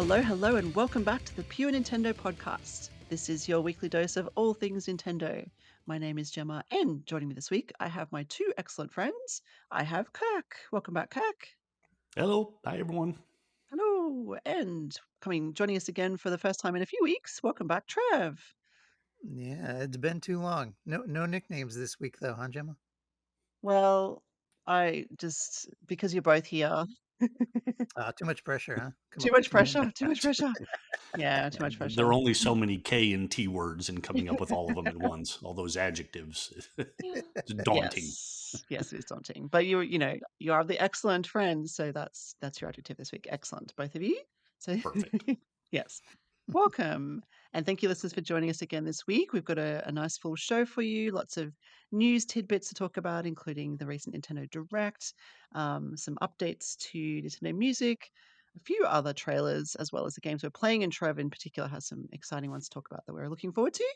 Hello, and welcome back to the Pure Nintendo podcast. This is your weekly dose of all things Nintendo. My name is Jemma, and joining me this week, I have my two excellent friends. I have Kirk. Welcome back, Kirk. Hello. Hi, everyone. Hello, and joining us again for the first time in a few weeks. Welcome back, Trev. Yeah, it's been too long. No nicknames this week though, huh, Gemma? Well, I just because you're both here. Too much pressure, huh? Come Too up with much some pressure. names. Too much pressure. Yeah, too Yeah, much there are pressure. only so many K and T words, and coming up with all of them at once, all those adjectives, it's daunting. Yes, it is daunting. But you are the excellent friends, so that's your adjective this week. Excellent, both of you. So Perfect. yes. Welcome. And thank you, listeners, for joining us again this week. We've got a nice full show for you, lots of news tidbits to talk about, including the recent Nintendo Direct, some updates to Nintendo Music, a few other trailers, as well as the games we're playing. And Trev, in particular, has some exciting ones to talk about that we're looking forward to.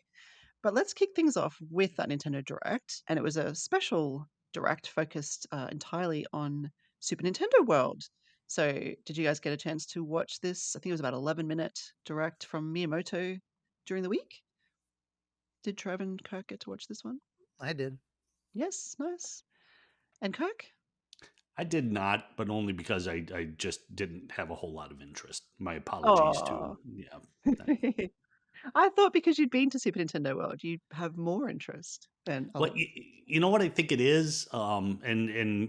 But let's kick things off with that Nintendo Direct. And it was a special Direct focused entirely on Super Nintendo World. So, did you guys get a chance to watch this? I think it was about 11-minute Direct from Miyamoto during the week. Did Trev and Kirk get to watch this one? I did. Yes, nice. And Kirk? I did not, but only because I just didn't have a whole lot of interest. My apologies Oh, to, I- I thought because you'd been to Super Nintendo World, you'd have more interest than well, others. you know what I think it is, and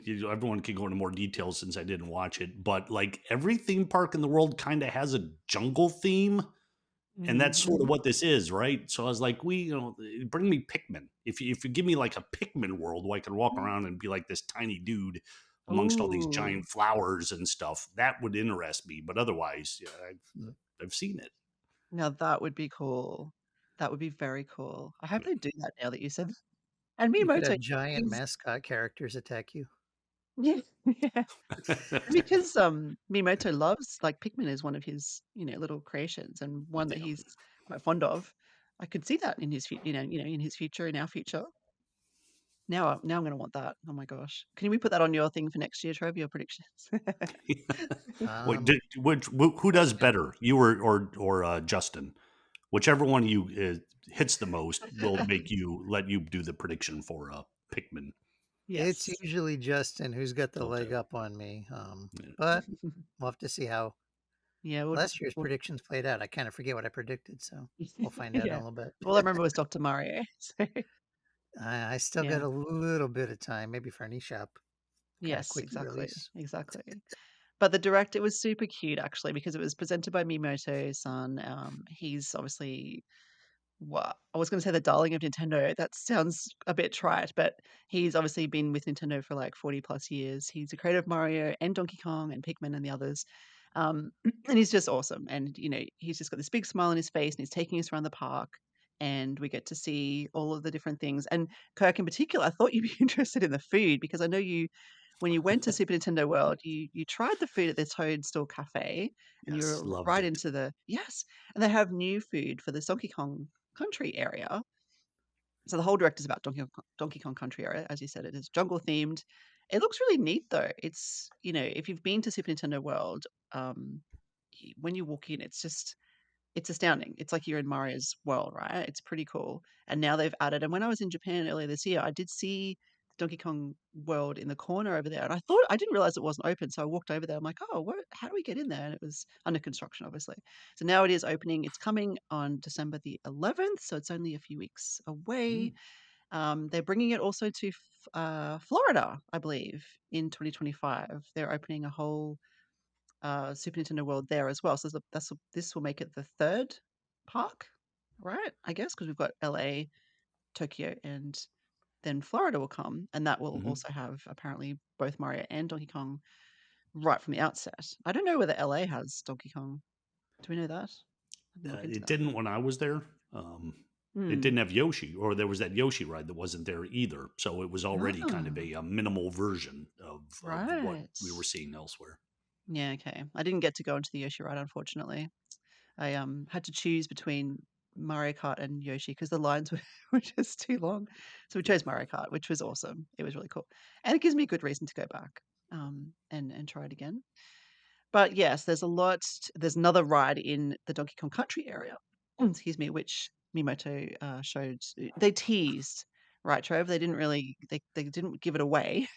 everyone can go into more details since I didn't watch it, but like every theme park in the world kind of has a jungle theme. And that's sort of Mhm. what this is, right? So I was like, bring me Pikmin. If you give me like a Pikmin world where I can walk around and be like this tiny dude amongst all these Ooh. giant flowers and stuff, that would interest me. But otherwise, yeah, I've seen it. Now that would be cool. That would be very cool. I hope Yeah. they do that now that you said that. And You could Miyamoto have giant is mascot characters attack you. yeah, yeah. And because, Miyamoto loves like, Pikmin is one of his, little creations and one that Yeah. he's quite fond of. I could see that in his in his future, in our future. Now I'm gonna want that. Oh my gosh. Can we put that on your thing for next year, Trev, your predictions? Wait, Um, who does better, you or Justin? Whichever one of you hits the most will let you do the prediction for Pikmin. it's Yes. usually Justin who's got the Okay. leg up on me. Yeah. But we'll have to see how Yeah, last year's we'll predictions played out. I kind of forget what I predicted, so we'll find out in yeah. a little bit. All I remember was Dr. Mario. So, I still yeah. got a little bit of time, maybe for an eShop kind of Yes, quickie exactly, release. exactly. But the direct, it was super cute actually because it was presented by Miyamoto-san. He's obviously what I was going to say the darling of Nintendo. That sounds a bit trite, but he's obviously been with Nintendo for like 40 plus years. He's the creator of Mario and Donkey Kong and Pikmin and the others. And he's just awesome. And he's just got this big smile on his face and he's taking us around the park. And we get to see all of the different things. And Kirk, in particular, I thought you'd be interested in the food because I know when you went to Super Nintendo World, you tried the food at the Toadstool Cafe, and you Yes, were loved right it. into the yes, and they have new food for the Donkey Kong Country area. So the whole direct is about Donkey Kong Country area, as you said, it is jungle themed. It looks really neat though. It's if you've been to Super Nintendo World, um, when you walk in, it's astounding. It's like you're in Mario's world, right? It's pretty cool. And now they've added, and when I was in Japan earlier this year, I did see Donkey Kong World in the corner over there. And I didn't realize it wasn't open. So I walked over there. I'm like, oh, how do we get in there? And it was under construction, obviously. So now it is opening. It's coming on December the 11th. So it's only a few weeks away. Mm. They're bringing it also to Florida, I believe, in 2025. They're opening a whole Super Nintendo World there as well. So this will make it the third park, right? I guess because we've got LA, Tokyo, and then Florida will come, and that will Mhm. also have apparently both Mario and Donkey Kong right from the outset. I don't know whether LA has Donkey Kong. Do we know that? I didn't look into It that. didn't when I was there. Um, it Hmm. didn't have Yoshi, or there was that Yoshi ride that wasn't there either. So it was already kind of Ah, a minimal version of what right. we were seeing elsewhere. Yeah. Okay. I didn't get to go into the Yoshi ride, unfortunately. I had to choose between Mario Kart and Yoshi because the lines were, were just too long. So we Yeah. chose Mario Kart, which was awesome. It was really cool, and it gives me a good reason to go back and try it again. But yes, there's another ride in the Donkey Kong Country area, excuse me, which Miyamoto, showed they teased, right, Trev? They didn't really they didn't give it away.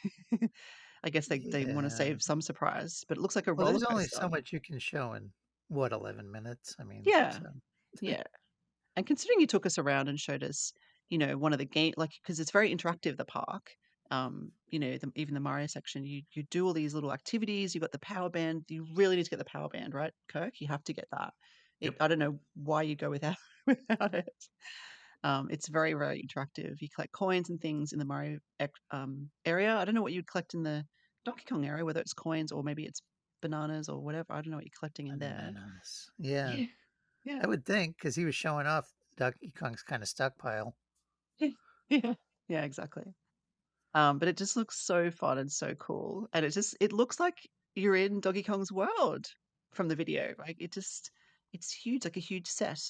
I guess they wanna Yeah. save some surprise, but it looks like a Well, roller there's only coaster. so much you can show in what 11 minutes. I mean, Yeah, so yeah. And considering you took us around and showed us, one of the game like because it's very interactive, the park. Even the Mario section, you do all these little activities. You got the power band. You really need to get the power band, right, Kirk? You have to get that. Yep. I don't know why you go without without it. It's very, very interactive. You collect coins and things in the area. I don't know what you'd collect in the Donkey Kong area, whether it's coins or maybe it's bananas or whatever. I don't know what you're collecting in there. bananas. Yeah, Yeah, yeah. I would think because he was showing off Donkey Kong's kind of stockpile. Yeah, yeah, yeah, exactly. But it just looks so fun and so cool, and it looks like you're in Donkey Kong's world from the video. Like it's huge, like a huge set.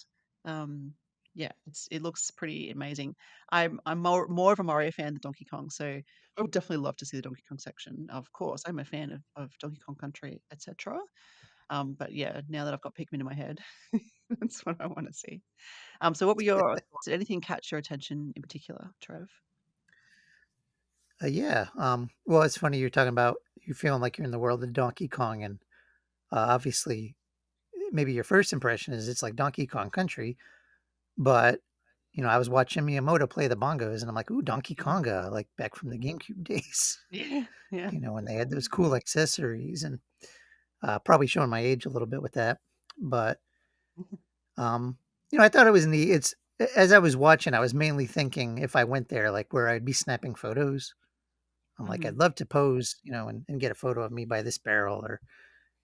Um, yeah, it looks pretty amazing. I'm more of a Mario fan than Donkey Kong, so I would definitely love to see the Donkey Kong section. Of course, I'm a fan of Donkey Kong Country, etc. But yeah, now that I've got Pikmin in my head, that's what I want to see. So what were your did anything catch your attention in particular, Trev? Yeah. Well, it's funny you're talking about you feeling like you're in the world of Donkey Kong, and obviously, maybe your first impression is it's like Donkey Kong Country, but I was watching Miyamoto play the bongos, and I'm like, "Ooh, Donkey Mhm. Konga!" Like back from the GameCube days. Yeah, yeah. When they had those cool accessories, and probably showing my age a little bit with that, but um, I thought it was neat. As I was watching, I was mainly thinking if I went there, like where I'd be snapping photos. I'm like, Mhm. I'd love to pose, and get a photo of me by this barrel or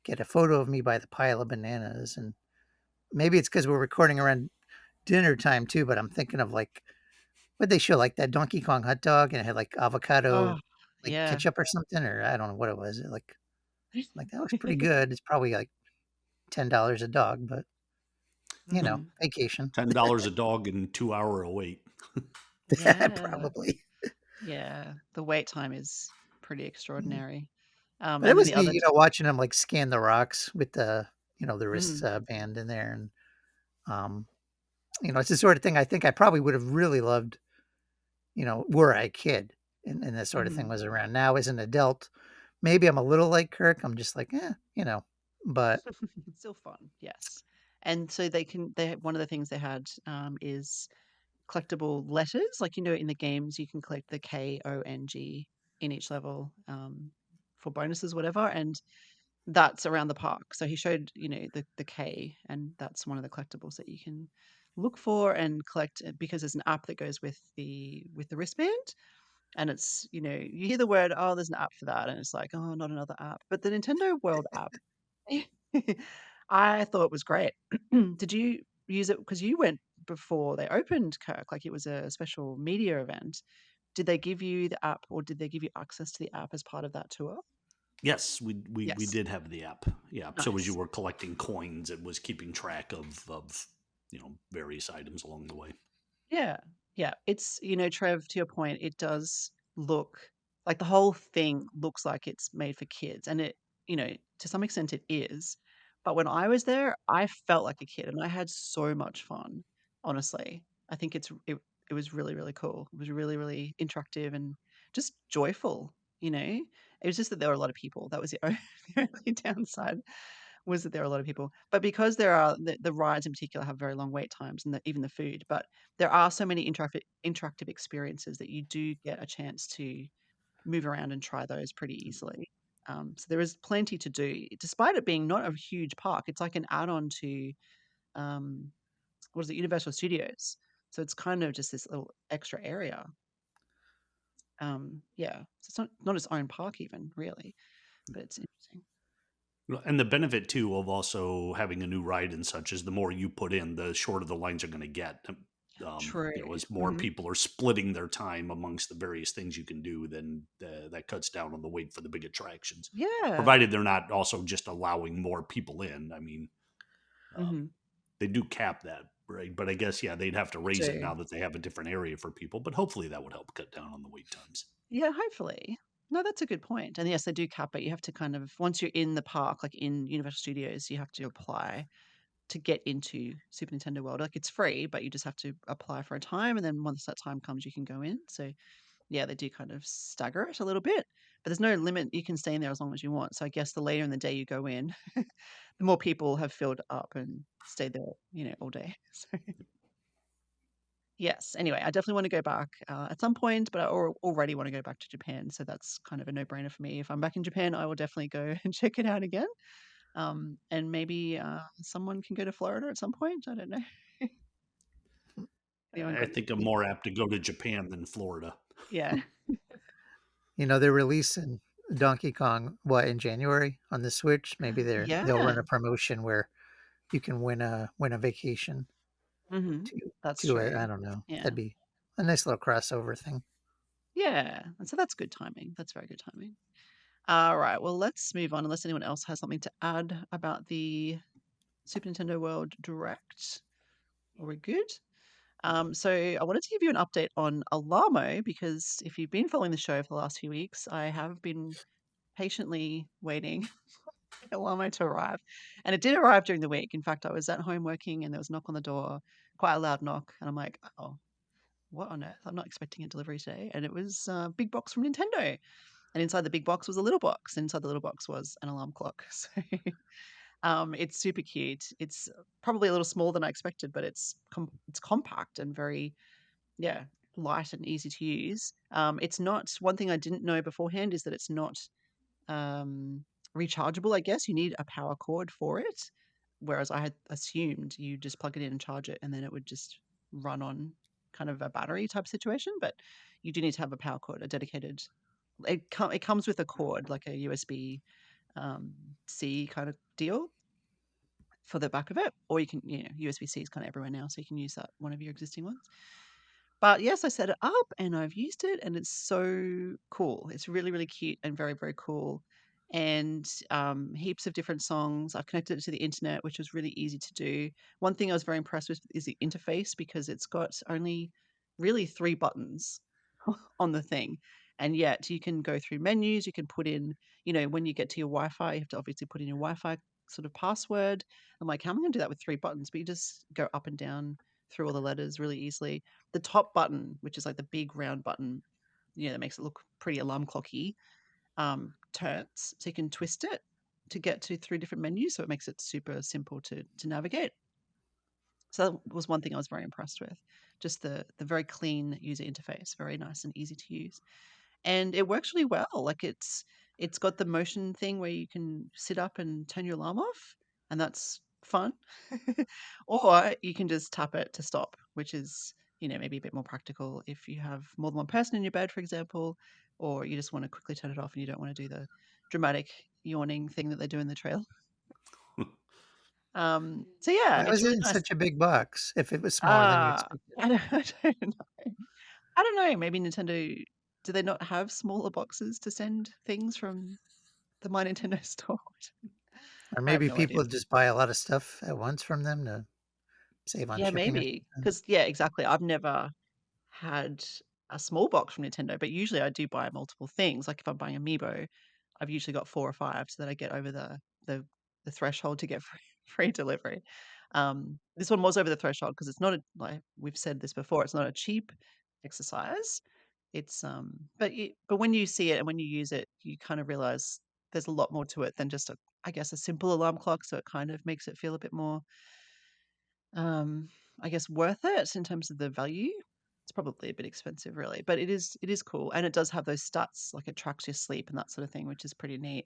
get a photo of me by the pile of bananas. And maybe it's because we're recording around dinner time too, but I'm thinking of like what they show, like that Donkey Kong hot dog and it had like Oh, avocado, like yeah. ketchup or something, or I don't know what it was. Like that looks pretty good. It's probably like $10 a dog, but Mhm. vacation. $10 a dog and 2 hour a wait. Yeah, Probably. yeah. The wait time is pretty Yeah. extraordinary. But it And then was the neat, other watching them like scan the rocks with the wrist mm, band in there. And, um, it's the sort of thing I think I probably would have really loved, were I a kid and this sort of thing mhm. was around. Now as an adult, maybe I'm a little like Kirk. I'm just like, but It's still fun, yes. And so one of the things they had, is collectible letters. Like, in the games, you can collect the KONG in each level, for bonuses, whatever, and that's around the park. So he showed, the K, and that's one of the collectibles that you can look for and collect, because there's an app that goes with the wristband, and you hear the word, oh, there's an app for that, and it's like, oh, not another app. But the Nintendo World app, I thought was great. Did you use it because you went before they opened, Kirk? Like it was a special media event. Did they give you the app, or did they give you access to the app as part of that tour? Yes, we Yes. did have the app. Yeah. So as you Nice. were collecting coins, it was keeping track of various items along the way. Yeah. Yeah. Trev, to your point, it does look like the whole thing looks like it's made for kids. And to some extent it is. But when I was there, I felt like a kid and I had so much fun, honestly. I think it was really, really cool. It was really, really interactive and just joyful, you know? It was just that there were a lot of people. That was the only, the only downside was that there are a lot of people. But because the rides in particular have very long wait times and even the food, but there are so many interactive experiences that you do get a chance to move around and try those pretty easily. So there is plenty to do, despite it being not a huge park. It's like an add-on to um, what is it, Universal Studios. So it's kind of just this little extra area. Yeah, so it's not its own park even really, but it's interesting. Well, and the benefit too of also having a new ride and such is the more you put in, the shorter the lines are going to get. True. As more Hmm. people are splitting their time amongst the various things you can do, then that cuts down on the wait for the big attractions. Yeah. Provided they're not also just allowing more people in. I mean, um, Hmm. they do cap that, right? But I guess yeah, they'd have to They raise it do. now that they have a different area for people. But hopefully that would help cut down on the wait times. Yeah, hopefully. No, that's a good point. And yes, they do cap it. You have to kind of once you're in the park, like in Universal Studios, you have to apply to get into Super Nintendo World. Like it's free, but you just have to apply for a time, and then once that time comes, you can go in. So yeah, they do kind of stagger it a little bit, but there's no limit. You can stay in there as long as you want. So I guess the later in the day you go in, the more people have filled up and stayed there, all day. So yes. Anyway, I definitely want to go back at some point, but I already want to go back to Japan. So that's kind of a no-brainer for me. If I'm back in Japan, I will definitely go and check it out again. And maybe someone can go to Florida at some point. I don't know. Anyone I got think I'm any? more apt to go to Japan than Florida. Yeah. They're releasing Donkey Kong, what, in January on the Switch? Maybe they'll Yeah. run a promotion where you can win a vacation Hmm. to That's to it. true. I don't know. Yeah. That'd be a nice little crossover thing. Yeah. And so that's good timing. That's very good timing. All right. Well, let's move on unless anyone else has something to add about the Super Nintendo World Direct. Are we good? So I wanted to give you an update on Alarmo because if you've been following the show for the last few weeks, I have been patiently waiting for Alarmo to arrive. And it did arrive during the week. In fact, I was at home working and there was a knock on the door, quite a loud knock. And I'm like, oh, what on earth? I'm not expecting a delivery today. And it was a big box from Nintendo. And inside the big box was a little box. Inside the little box was an alarm clock. So it's super cute. It's probably a little smaller than I expected, but it's compact and very yeah light and easy to use. It's not one thing I didn't know beforehand is that it's not um, rechargeable. I guess you need a power cord for it, whereas I had assumed you just plug it in and charge it, and then it would just run on kind of a battery type situation. But you do need to have a power cord, a dedicated. It comes with a cord, like a USB um, C kind of deal for the back of it, or you can, USB C is kind of everywhere now, so you can use that one of your existing ones. But yes, I set it up and I've used it, and it's so cool. It's really, really cute and very, very cool. And heaps of different songs. I've connected it to the internet, which was really easy to do. One thing I was very impressed with is the interface because it's got only really three buttons on the thing. And yet you can go through menus, you can put in, when you get to your Wi Fi, you have to obviously put in your Wi Fi sort of password. I'm like, how am I going to do that with three buttons? But you just go up and down through all the letters really easily. The top button, which is like the big round button, that makes it look pretty alarm clocky, turns. So you can twist it to get to three different menus. So it makes it super simple to navigate. So that was one thing I was very impressed with. Just the very clean user interface, very nice and easy to use. And it works really well. Like it's got the motion thing where you can sit up and turn your alarm off, and that's fun. Or you can just tap it to stop, which is, maybe a bit more practical if you have more than one person in your bed, for example, or you just want to quickly turn it off and you don't want to do the dramatic yawning thing that they do in the trail. So yeah, Why it's was it really in nice. such a big box if it was smaller than you expected? I don't, I don't know. I don't know. Maybe Nintendo, do they not have smaller boxes to send things from the My Nintendo store? Or I have maybe no idea. people just buy a lot of stuff at once from them to save on Yeah, shipping or maybe. something. Because, yeah, exactly. I've never had a small box from Nintendo, but usually I do buy multiple things. Like if I'm buying Amiibo, I've usually got 4 or 5 so that I get over the the threshold to get free delivery. This one was over the threshold because it's not a like we've said this before, it's not a cheap exercise. It's but when you see it and when you use it, you kind of realize there's a lot more to it than just I guess a simple alarm clock. So it kind of makes it feel a bit more um, I guess worth it in terms of the value. It's probably a bit expensive, really, but it is cool, and it does have those stats, like it tracks your sleep and that sort of thing, which is pretty neat.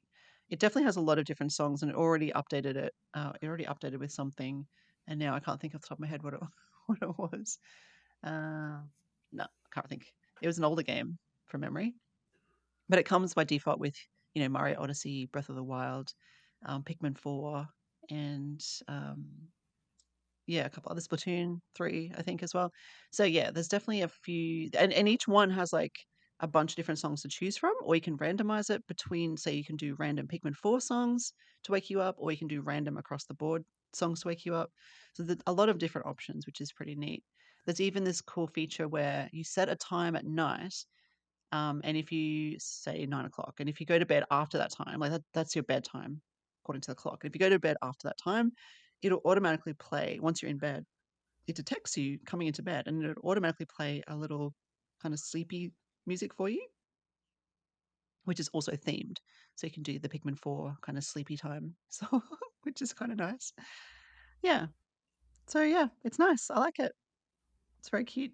It definitely has a lot of different songs, and it already updated it. It already updated with something, and now I can't think off the top of my head what it what it was. No, I can't think. It was an older game from memory, but it comes by default with Mario Odyssey, Breath of the Wild, Pikmin 4, and yeah, a couple other Splatoon 3, I think, as well. So yeah, there's definitely a few, and each one has like a bunch of different songs to choose from, or you can randomize it between, say, you can do random Pikmin 4 songs to wake you up, or you can do random across the board songs to wake you up. So there's a lot of different options, which is pretty neat. There's even this cool feature where you set a time at night And if you say 9 o'clock, and if you go to bed after that time, like that's your bedtime according to the clock. And if you go to bed after that time, it'll automatically play once you're in bed. It detects you coming into bed, and it'll automatically play a little kind of sleepy music for you, which is also themed. So you can do the Pikmin 4 kind of sleepy time. So which is kind of nice. Yeah. So yeah, it's nice. I like it. It's very cute.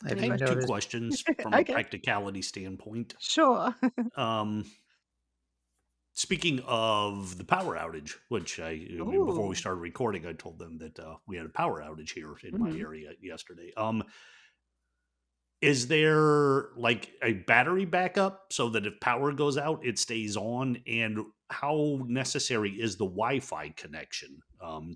Have I you Anyway. have two noticed? questions from a Okay. practicality standpoint. Sure. Um, Speaking of the power outage, which I mean, before we Ooh. started recording, I told them that we had a power outage here in my Mhm. area yesterday. Is there like a battery backup so that if power goes out, it stays on? And how necessary is the Wi-Fi connection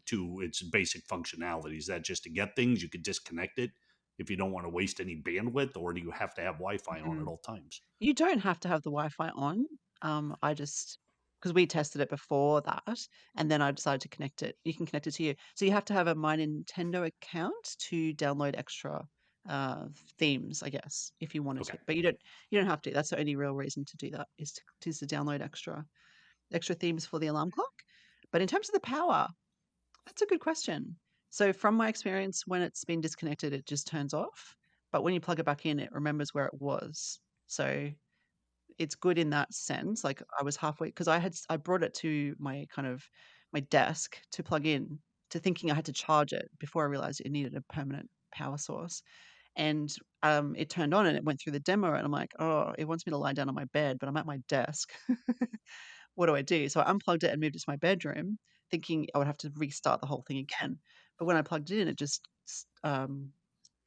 to its basic functionality? Is that just to get things? You could disconnect it if you don't want to waste any bandwidth, or do you have to have Wi-Fi on at Mhm. all times? You don't have to have the Wi-Fi on. I just because we tested it before that, and then I decided to connect it. You can connect it to you. So you have to have a My Nintendo account to download extra uh, themes, I guess, if you wanted Okay. to. But you don't have to. That's the only real reason to do that is to download extra themes for the alarm clock. But in terms of the power, that's a good question. So from my experience, when it's been disconnected, it just turns off. But when you plug it back in, it remembers where it was. So it's good in that sense. Like I was halfway because I brought it to my desk to plug in, to thinking I had to charge it before I realized it needed a permanent power source. And it turned on and it went through the demo, and I'm like, oh, it wants me to lie down on my bed, but I'm at my desk. What do I do? So I unplugged it and moved it to my bedroom, thinking I would have to restart the whole thing again. But when I plugged it in, it just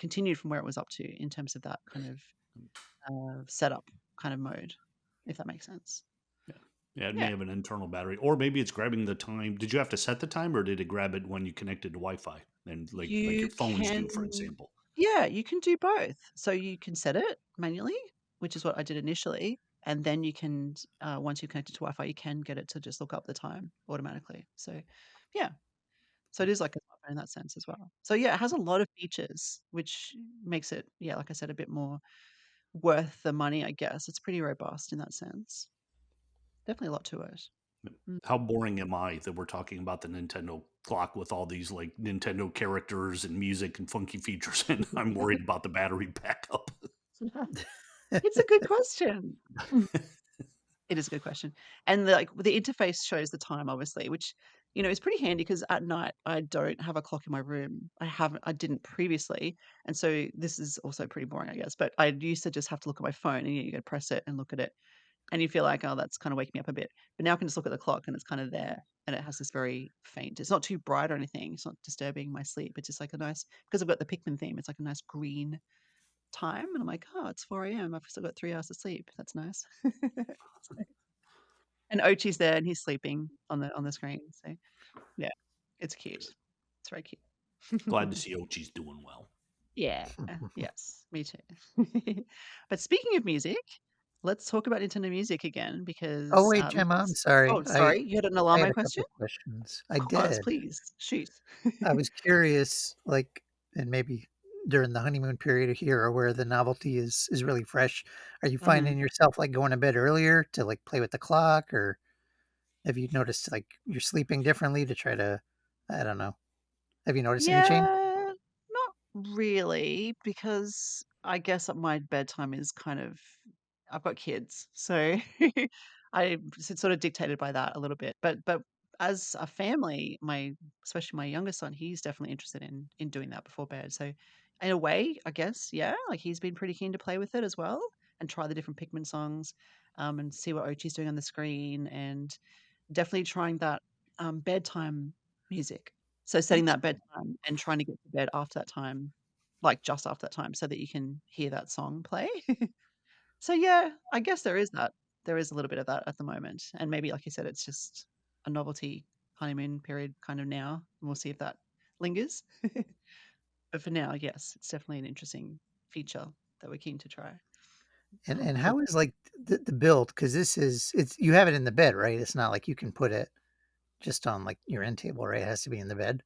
continued from where it was up to in terms of that kind of setup kind of mode, if that makes sense. Yeah. Yeah, it may Yeah. have an internal battery, or maybe it's grabbing the time. Did you have to set the time, or did it grab it when you connected to Wi-Fi, and like your You phones do, for can example? Yeah, you can do both. So you can set it manually, which is what I did initially, and then you can, once you connect it to Wi-Fi, you can get it to just look up the time automatically. So, yeah. So it is like a smartphone in that sense as well. So, yeah, it has a lot of features, which makes it, yeah, like I said, a bit more worth the money, I guess. It's pretty robust in that sense. Definitely a lot to it. Mm. How boring am I that we're talking about the Nintendo clock with all these like Nintendo characters and music and funky features, and I'm worried about the battery backup? It's a good question. It is a good question. And the interface shows the time, obviously, which, is pretty handy because at night I don't have a clock in my room. I didn't previously. And so this is also pretty boring, I guess. But I used to just have to look at my phone, and you go press it and look at it. And you feel like, oh, that's kind of waking me up a bit. But now I can just look at the clock and it's kind of there. And it has this very faint, it's not too bright or anything. It's not disturbing my sleep. It's just like a nice, because I've got the Pikmin theme, it's like a nice green time. And I'm like, oh, it's 4 a.m. I've still got 3 hours of sleep. That's nice. And Ochi's there and he's sleeping on the screen. So yeah, it's cute. It's very cute. Glad to see Ochi's doing well. Yeah. Yes, me too. But speaking of music, let's talk about Nintendo Music again Oh, because wait, Gemma, I'm sorry. oh, sorry, you had an I had Alarmo a question? couple questions. I Of course, did. please shoot. I was curious, like, and maybe during the honeymoon period here or where the novelty is really fresh, are you Mhm. finding yourself, like, going to bed earlier to, like, play with the clock, or have you noticed, like, you're sleeping differently to try to I don't know. Have you noticed any change? Yeah, not really, because I guess that my bedtime is kind of I've got kids, so it's sort of dictated by that a little bit. But as a family, especially my youngest son, he's definitely interested in doing that before bed. So in a way, I guess, yeah, like he's been pretty keen to play with it as well and try the different Pikmin songs, and see what Ochi's doing on the screen, and definitely trying that, bedtime music. So setting That's that cool. bedtime and trying to get to bed after that time, like, just after that time so that you can hear that song play. So, yeah, I guess there is that. There is a little bit of that at the moment, and maybe, like you said, it's just a novelty honeymoon period kind of now, and we'll see if that lingers. But for now, yes, it's definitely an interesting feature that we're keen to try. And Cool. how is, like, the build? Because it's you have it in the bed, right? It's not like you can put it just on, like, your end table, right? It has to be in the bed?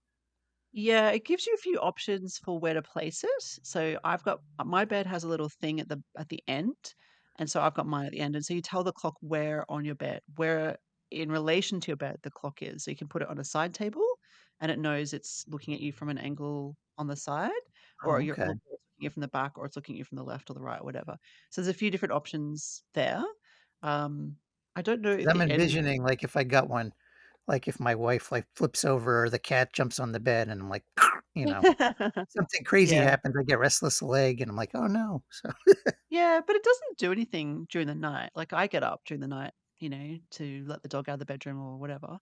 Yeah, it gives you a few options for where to place it. So I've got my bed has a little thing at the end, And so I've got mine at the end. And so you tell the clock where on your bed, where in relation to your bed the clock is. So you can put it on a side table and it knows it's looking at you from an angle on the side, or Oh, you're okay. or it's looking at you from the back, or it's looking at you from the left or the right, or whatever. So there's a few different options there. Um, I don't know 'Cause if I'm the end. envisioning, like, if I got one, like, if my wife, like, flips over or the cat jumps on the bed and I'm like, you know, something crazy Yeah. happens, I get restless leg and I'm like, "Oh, no." So Yeah, but it doesn't do anything during the night. Like, I get up during the night, to let the dog out of the bedroom or whatever,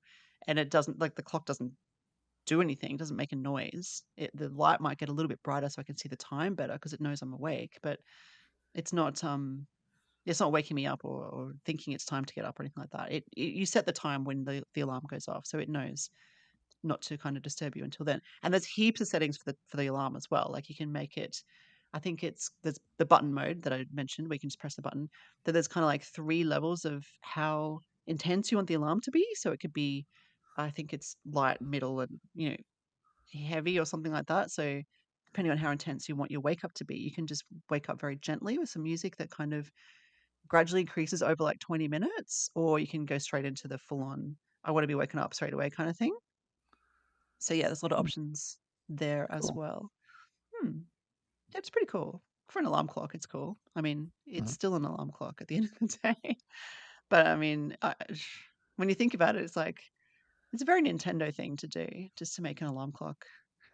and it doesn't like, the clock doesn't do anything, it doesn't make a noise. The light might get a little bit brighter so I can see the time better because it knows I'm awake, but it's not, it's not waking me up or thinking it's time to get up or anything like that. You set the time when the alarm goes off, so it knows not to kind of disturb you until then. And there's heaps of settings for the alarm as well. Like you can make it, I think there's the button mode that I mentioned where you can just press the button. Then there's kind of like three levels of how intense you want the alarm to be. So it could be, I think it's light, middle, and heavy or something like that. So depending on how intense you want your wake up to be, you can just wake up very gently with some music that kind of gradually increases over like 20 minutes, or you can go straight into the full on, I want to be woken up straight away kind of thing. So yeah, there's a lot of mm, options there as cool. well. Hmm, it's pretty cool. For an alarm clock, it's cool. I mean, it's Mhm. still an alarm clock at the end of the day. But I mean, when you think about it, it's like it's a very Nintendo thing to do, just to make an alarm clock.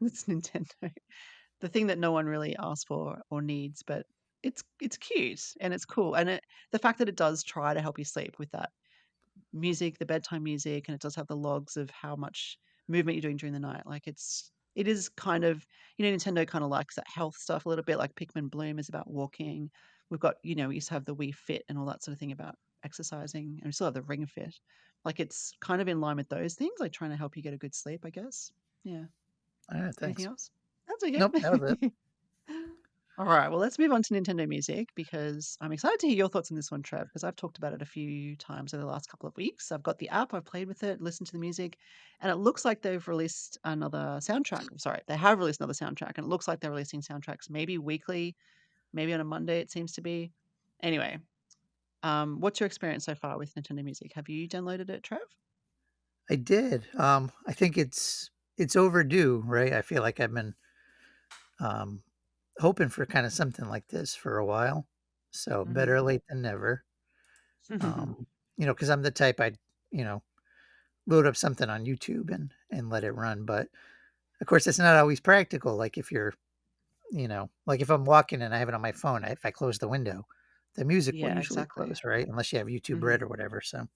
It's Nintendo, the thing that no one really asks for or needs, but it's cute and it's cool, and the fact that it does try to help you sleep with that music, the bedtime music, and it does have the logs of how much movement you're doing during the night. Like it is kind of, Nintendo kind of likes that health stuff a little bit. Like Pikmin Bloom is about walking. We've got, we used to have the Wii Fit and all that sort of thing about exercising, and we still have the Ring Fit. Like it's kind of in line with those things, like trying to help you get a good sleep, I guess. Yeah. Alright, Anything thanks. else? That's Nope, that was it. okay. All right, well, let's move on to Nintendo music because I'm excited to hear your thoughts on this one, Trev, because I've talked about it a few times over the last couple of weeks. I've got the app, I've played with it, listened to the music, and it looks like they've released another soundtrack. Sorry, they have released another soundtrack, and it looks like they're releasing soundtracks maybe weekly, maybe on a Monday, it seems to be. Anyway, what's your experience so far with Nintendo music? Have you downloaded it, Trev? I did, I think it's overdue, right? I feel like I've been, um, hoping for kinda something like this for a while, so Hmm. better late than never. Because 'cause I'm the type I'd, you know, load up something on YouTube and let it run, but, of course, it's not always practical, like, if you're, like, if I'm walking and I have it on my phone, if I close the window, the music will Yeah, usually exactly. close, right? Unless you have YouTube Hmm. Red or whatever, so,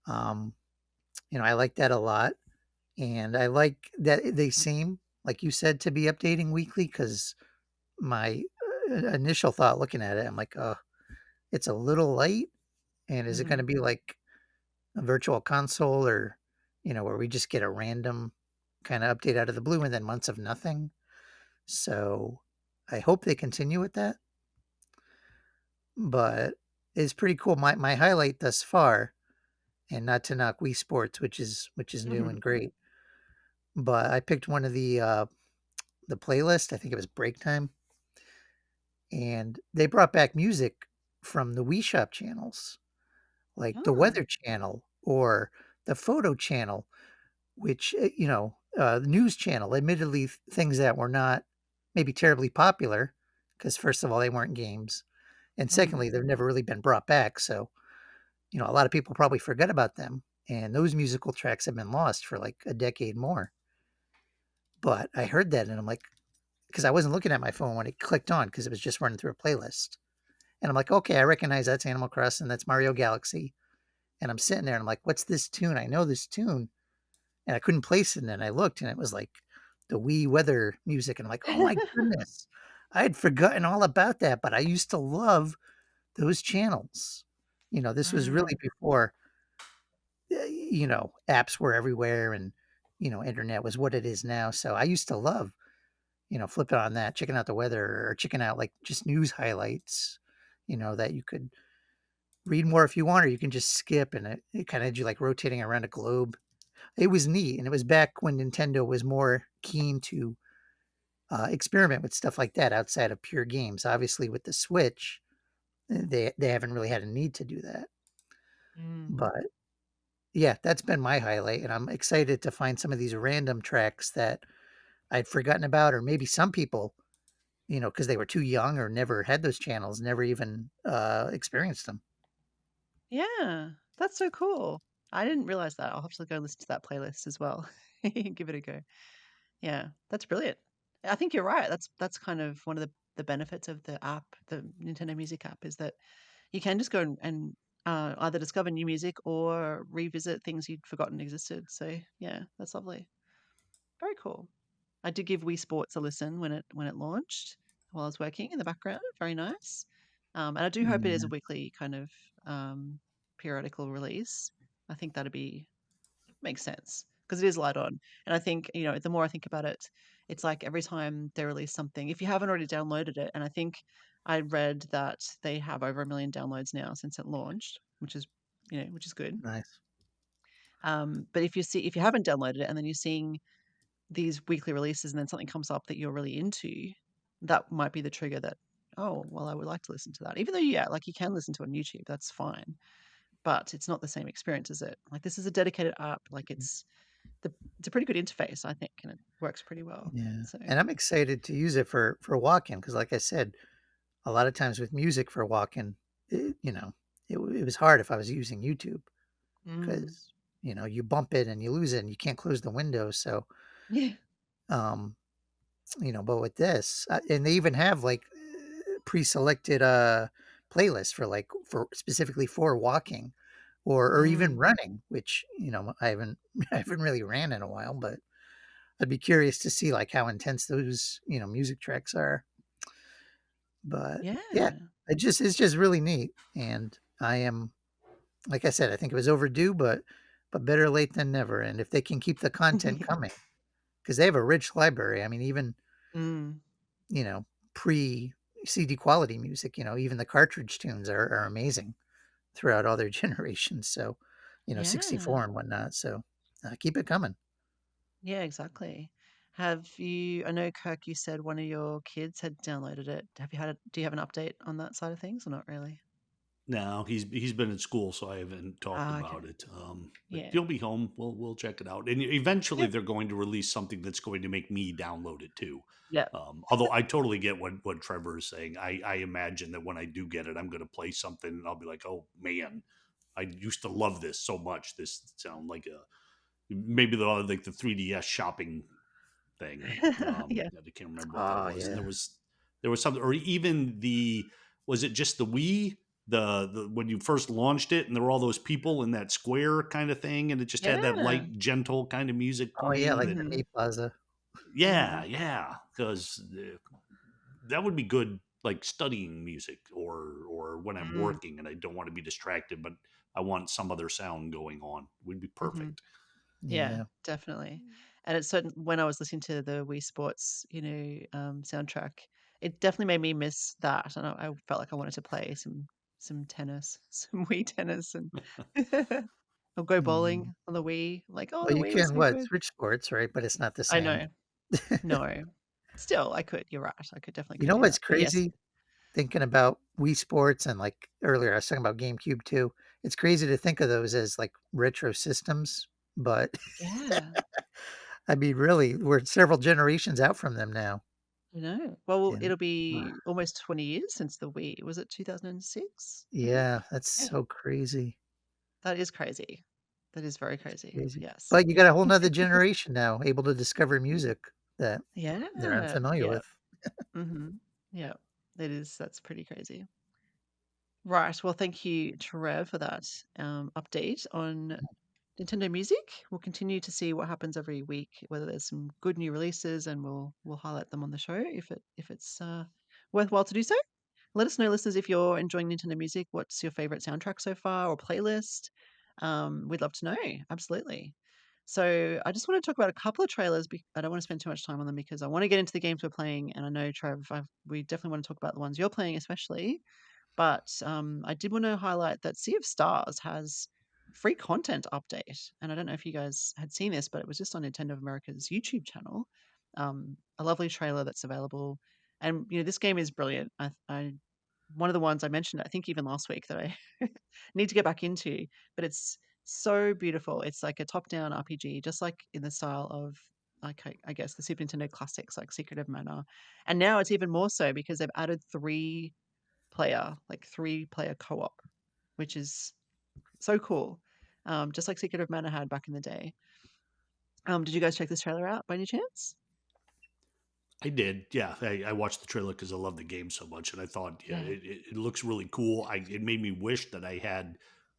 um, I like that a lot, and I like that they seem, like you said, to be updating weekly. Because my, initial thought looking at it, I'm like, "Oh, it's a little light, and is it Hmm. gonna be like a virtual console or, where we just get a random kinda update out of the blue and then months of nothing?" So, I hope they continue with that, but it's pretty cool. My highlight thus far, and not to knock Wii Sports, which is new Hmm. and great, but I picked one of the playlist, I think it was Break Time, and they brought back music from the Wii Shop channels, like the Oh. Weather Channel or the Photo Channel, which, the news channel, admittedly, things that were not maybe terribly popular, because first of all, they weren't games, and Hmm. secondly, they've never really been brought back, so, a lot of people probably forget about them, and those musical tracks have been lost for, like, a decade more, but I heard that, and I'm like, because I wasn't looking at my phone when it clicked on, because it was just running through a playlist, and I'm like, "Okay, I recognize that's Animal Crossing, that's Mario Galaxy," and I'm sitting there, and I'm like, "What's this tune? I know this tune," and I couldn't place it, and then I looked, and it was, like, the Wii weather music, and I'm like, "Oh my goodness." I had forgotten all about that, but I used to love those channels. This was really Mm. before, apps were everywhere and, internet was what it is now, so I used to love, flipping on that, checking out the weather or checking out, like, just news highlights, that you could read more if you want, or you can just skip, and it kinda had you, like, rotating around a globe. It was neat, and it was back when Nintendo was more keen to, experiment with stuff like that outside of pure games. Obviously, with the Switch, they haven't really had a need to do that. Mm. But yeah, that's been my highlight, and I'm excited to find some of these random tracks that I'd forgotten about, or maybe some people, because they were too young or never had those channels, never even experienced them. Yeah, that's so cool. I didn't realize that. I'll have to go listen to that playlist as well. Give it a go. Yeah, that's brilliant. I think you're right. That's kind of one of the benefits of the app, the Nintendo Music app, is that you can just go and either discover new music or revisit things you'd forgotten existed. So yeah, that's lovely. Very cool. I did give Wii Sports a listen when it launched while I was working in the background. Very nice. And I do hope it is a Yeah, weekly kind of um, periodical release. I think that'd be makes sense because it is light on. And I think, the more I think about it, it's like every time they release something, if you haven't already downloaded it, and I think I read that they have over 1 million downloads now since it launched, which is good. nice. But if you haven't downloaded it and then you're seeing these weekly releases and then something comes up that you're really into, that might be the trigger that, oh, well, I would like to listen to that. Even though, yeah, like you can listen to it on YouTube, that's fine. But it's not the same experience, is it? Like this is a dedicated app. Like it's a pretty good interface, I think, and it works pretty well. Yeah, So and I'm excited to use it for walking because, like I said, a lot of times with music for walking, it was hard if I was using YouTube mm, because you bump it and you lose it and you can't close the window. So, yeah. um, but with this, and they even have like pre-selected playlists for for specifically for walking or even Mm, running, which I haven't I haven't really ran in a while, but I'd be curious to see like how intense those music tracks are. But yeah, yeah. it's just really neat, and I am like I said, I think it was overdue, but better late than never. And if they can keep the content coming, because they have a rich library. I mean, even Mm, you know pre CD quality music, even the cartridge tunes are amazing throughout all their generations. So, yeah. 64 and whatnot. So keep it coming. Yeah, exactly. I know Kirk, you said one of your kids had downloaded it. Do you have an update on that side of things or not really? No, he's been in school, so I haven't talked Ah, okay. about it. But Yeah. he'll be home. We'll check it out, and eventually Yep. they're going to release something that's going to make me download it too. Yep. Although I totally get what Trevor is saying. I imagine that when I do get it, I'm going to play something, and I'll be like, oh man, I used to love this so much. This sound like a maybe like the 3DS shopping thing. Yeah. I can't remember what that Oh was, and yeah. there was something, or even the was it just the Wii? The when you first launched it, and there were all those people in that square kind of thing, and it just had that Yeah. light, gentle kind of music Oh yeah, playing. like the Mhm. Meat Plaza. Yeah, Mhm. yeah, because that would be good, like studying music or when I'm Mm. working and I don't want to be distracted, but I want some other sound going on. Would be Mhm. perfect. Yeah, Yeah. definitely. And it's certain when I was listening to the Wii Sports, soundtrack, it definitely made me miss that, and I felt like I wanted to play some tennis, some Wii tennis, and or go Mm. bowling on the Wii. Like, oh, Well, the you Wii was can so what good. switch sports, right? But it's not the I same. know. No, still, I could. You're right. I You could know do that. what's But yes, crazy? Thinking about Wii Sports and like earlier, I was talking about GameCube too. It's crazy to think of those as like retro systems, but yeah, I mean, really, we're several generations out from them now. I know. Well, And it'll be almost 20 years since the Wii. Was it 2006? I think. yeah, that's Yeah, so crazy. that is crazy. That is very crazy. Crazy. Yes. But you got a whole nother generation now able to discover music that they're Yeah. unfamiliar Yeah. with. Hmm. Yeah. It is. That's pretty crazy. Right. Well, thank you, Trev, for that update on Nintendo Music. We'll continue to see what happens every week, whether there's some good new releases, and we'll highlight them on the show if it's worthwhile to do so. Let us know, listeners, if you're enjoying Nintendo Music. What's your favorite soundtrack so far or playlist? We'd love to know. Absolutely. So I just want to talk about a couple of trailers. I don't want to spend too much time on them because I want to get into the games we're playing, and I know Trev, we definitely want to talk about the ones you're playing, especially. But I did want to highlight that Sea of Stars has free content update, and I don't know if you guys had seen this, but it was just on Nintendo of America's YouTube channel. A lovely trailer that's available, and this game is brilliant. I one of the ones I mentioned, I think even last week, that I need to get back into, but it's so beautiful. It's like a top-down RPG, just like in the style of, like, I guess the Super Nintendo classics like Secret of Mana. And now it's even more so because they've added three-player co-op, which is so cool. Just like Secret of Mana had back in the day. Did you guys check this trailer out by any chance? I did, yeah. I watched the trailer because I love the game so much, and I thought, yeah, Yeah. it looks really cool. It made me wish that I had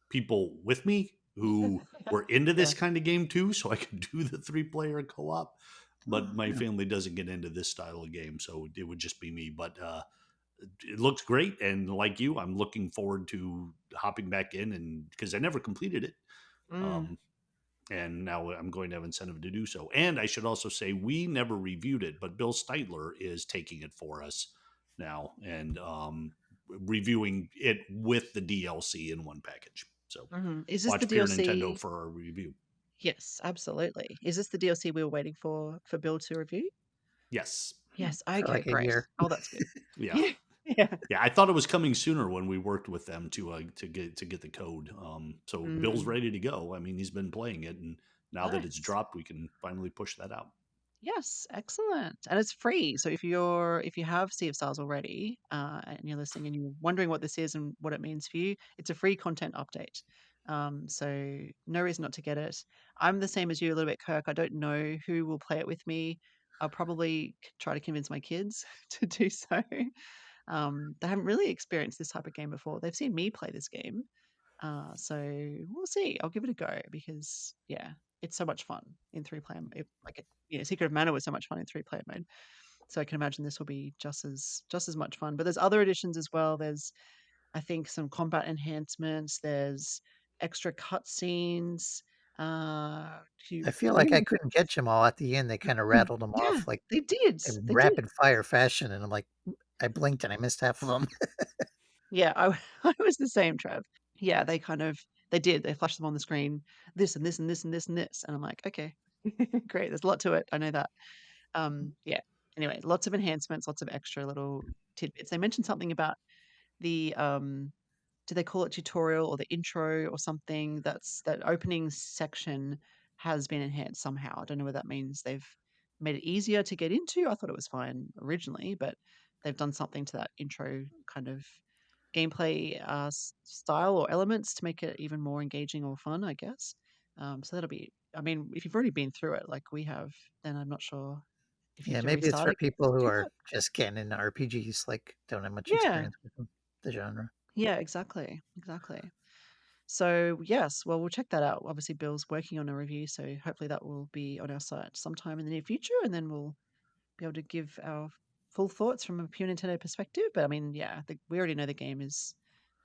people with me who were into Yeah. this kind of game too, so I could do the 3-player co-op. But Oh, my Yeah. family doesn't get into this style of game, so it would just be me. But it looks great, and like you, I'm looking forward to hopping back in, and because I never completed it. mm, Um, and now I'm going to have incentive to do so. And I should also say we never reviewed it, but Bill Steidler is taking it for us now and reviewing it with the DLC in one package. So Is this the watch Pure Nintendo DLC? for our review. Yes, absolutely. Is this the DLC we were waiting for Bill to review? Yes. Yes. For Okay, like a great. year. Oh, that's good. Yeah. Yeah. Yeah. Yeah, I thought it was coming sooner when we worked with them to get the code. So Bill's Mm, ready to go. I mean, he's been playing it, and now that it's nice. dropped, we can finally push that out. Yes, excellent. And it's free. So if you have Sea of Stars already, and you're listening and you're wondering what this is and what it means for you, it's a free content update. So no reason not to get it. I'm the same as you a little bit, Kirk. I don't know who will play it with me. I'll probably try to convince my kids to do so. They haven't really experienced this type of game before. They've seen me play this game. So we'll see. I'll give it a go because yeah, it's so much fun in three-player. Secret of Mana was so much fun in three-player mode. So I can imagine this will be just as much fun. But there's other additions as well. There's, I think, some combat enhancements. There's extra cutscenes. Uh, I to feel like I really, couldn't catch them all at the end. They kind of rattled them yeah, off like they did. in They did. rapid fire fashion, and I'm like, I blinked and I missed half of them. Yeah, I was the same, Trev. Yeah, they did. They flashed them on the screen. This and this and this and this and this, and I'm like, okay, great. There's a lot to it. I know that. Yeah. Anyway, lots of enhancements, lots of extra little tidbits. They mentioned something about the do they call it tutorial or the intro or something? That opening section has been enhanced somehow. I don't know what that means. They've made it easier to get into. I thought it was fine originally, but they've done something to that intro kind of gameplay style or elements to make it even more engaging or fun, I guess. So that'll be. I mean, if you've already been through it like we have, then I'm not sure if you have Yeah, to maybe it's restart for it. people who Do are that. just getting into RPGs, like don't have much Yeah. experience with them, the genre. Yeah. Exactly. Exactly. So yes, well, we'll check that out. Obviously, Bill's working on a review, so hopefully that will be on our site sometime in the near future, and then we'll be able to give our full thoughts from a pure Nintendo perspective. But I mean, yeah, we already know the game is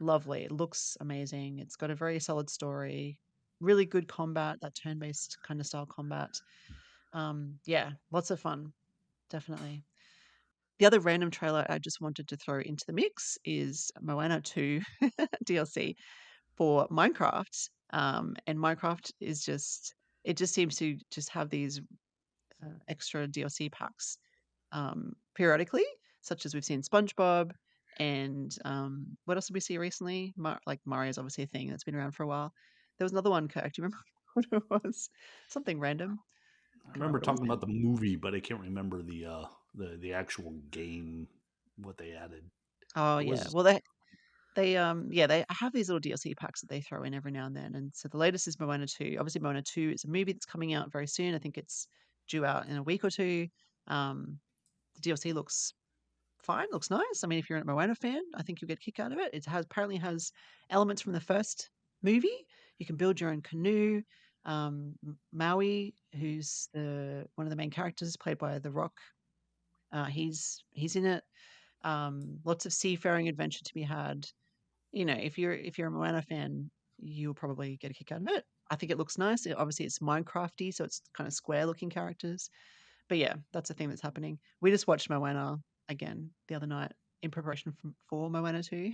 lovely. It looks amazing. It's got a very solid story, really good combat, that turn-based kind of style combat. Yeah, lots of fun, definitely. The other random trailer I just wanted to throw into the mix is Moana 2 DLC for Minecraft. And Minecraft is it just seems to just have these extra DLC packs periodically, such as we've seen SpongeBob. And what else did we see recently? Like Mario's obviously a thing that's been around for a while. There was another one, Kirk. Do you remember what it was? Something random. I Can't remember remember what it was talking now. about the movie, but I can't remember the actual game what they added. Oh It yeah. was Well, they have these little DLC packs that they throw in every now and then. And so the latest is Moana 2. Obviously, Moana 2 is a movie that's coming out very soon. I think it's due out in a week or two. Um, the DLC looks fine, looks nice. I mean, if you're a Moana fan, I think you'll get a kick out of it. It apparently has elements from the first movie. You can build your own canoe. Maui, who's the one of the main characters, played by The Rock, he's in it. Lots of seafaring adventure to be had. If you're a Moana fan, you'll probably get a kick out of it. I think it looks nice. Obviously, it's Minecrafty, so it's kind of square-looking characters. But yeah, that's the thing that's happening. We just watched Moana again the other night in preparation for Moana 2.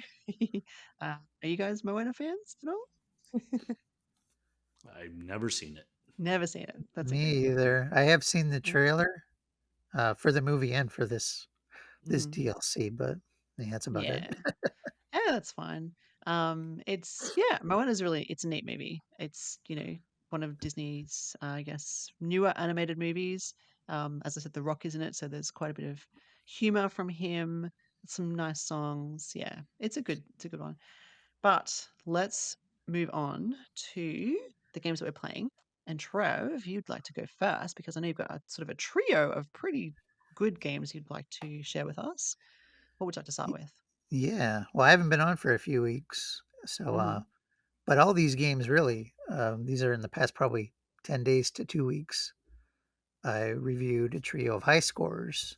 Are you guys Moana fans at all? I've never seen it. Never seen it. That's okay. Me either. I have seen the Yeah. trailer for the movie and for this Mhm. DLC, but yeah, that's about it. Yeah. Yeah, that's fine. It's yeah, Moana's really it's a neat movie. It's, one of Disney's, I guess, newer animated movies. As I said, The Rock is in it, so there's quite a bit of humor from him, some nice songs. Yeah, it's a good one. But let's move on to the games that we're playing. And Trev, if you'd like to go first, because I know you've got a sort of a trio of pretty good games you'd like to share with us. What would you like to start Y- with? Yeah. Well, I haven't been on for a few weeks, so Hmm. but all these games really, these are in the past probably 10 days to 2 weeks. I reviewed a trio of high scores,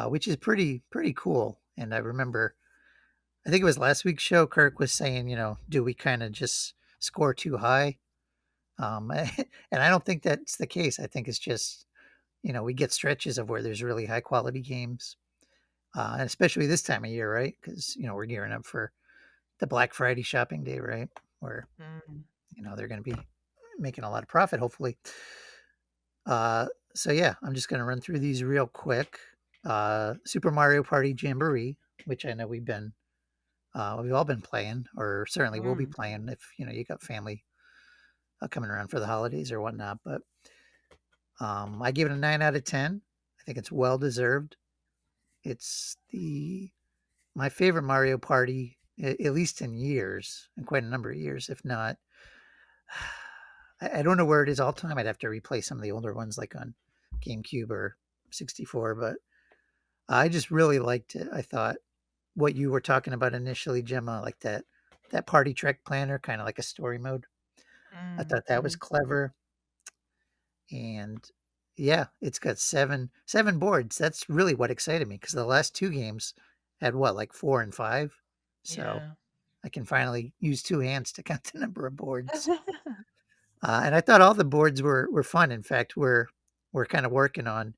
which is pretty cool. And I remember, I think it was last week's show. Kirk was saying, do we kind of just score too high? And I don't think that's the case. I think it's just we get stretches of where there's really high quality games, and especially this time of year, right? Because we're gearing up for the Black Friday shopping day, right? Where Mm. they're going to be making a lot of profit, hopefully. Uh, so yeah, I'm just going to run through these real quick. Super Mario Party Jamboree, which I know we've all been playing, or certainly will be Mm. playing if you got family coming around for the holidays or whatnot. But I give it a 9 out of 10. I think it's well deserved. It's the my favorite Mario Party, at least in years, in quite a number of years, if not. I don't know where it is all time. I'd have to replay some of the older ones, like on GameCube or 64. But I just really liked it. I thought what you were talking about initially, Gemma, like that party trek planner, kind of like a story mode. I Mm. thought that was Mhm. clever, and yeah, it's got seven boards. That's really what excited me because the last two games had what, like 4 and 5. So Yeah. I can finally use two hands to count the number of boards. And I thought all the boards were fun. In fact, we're kind of working on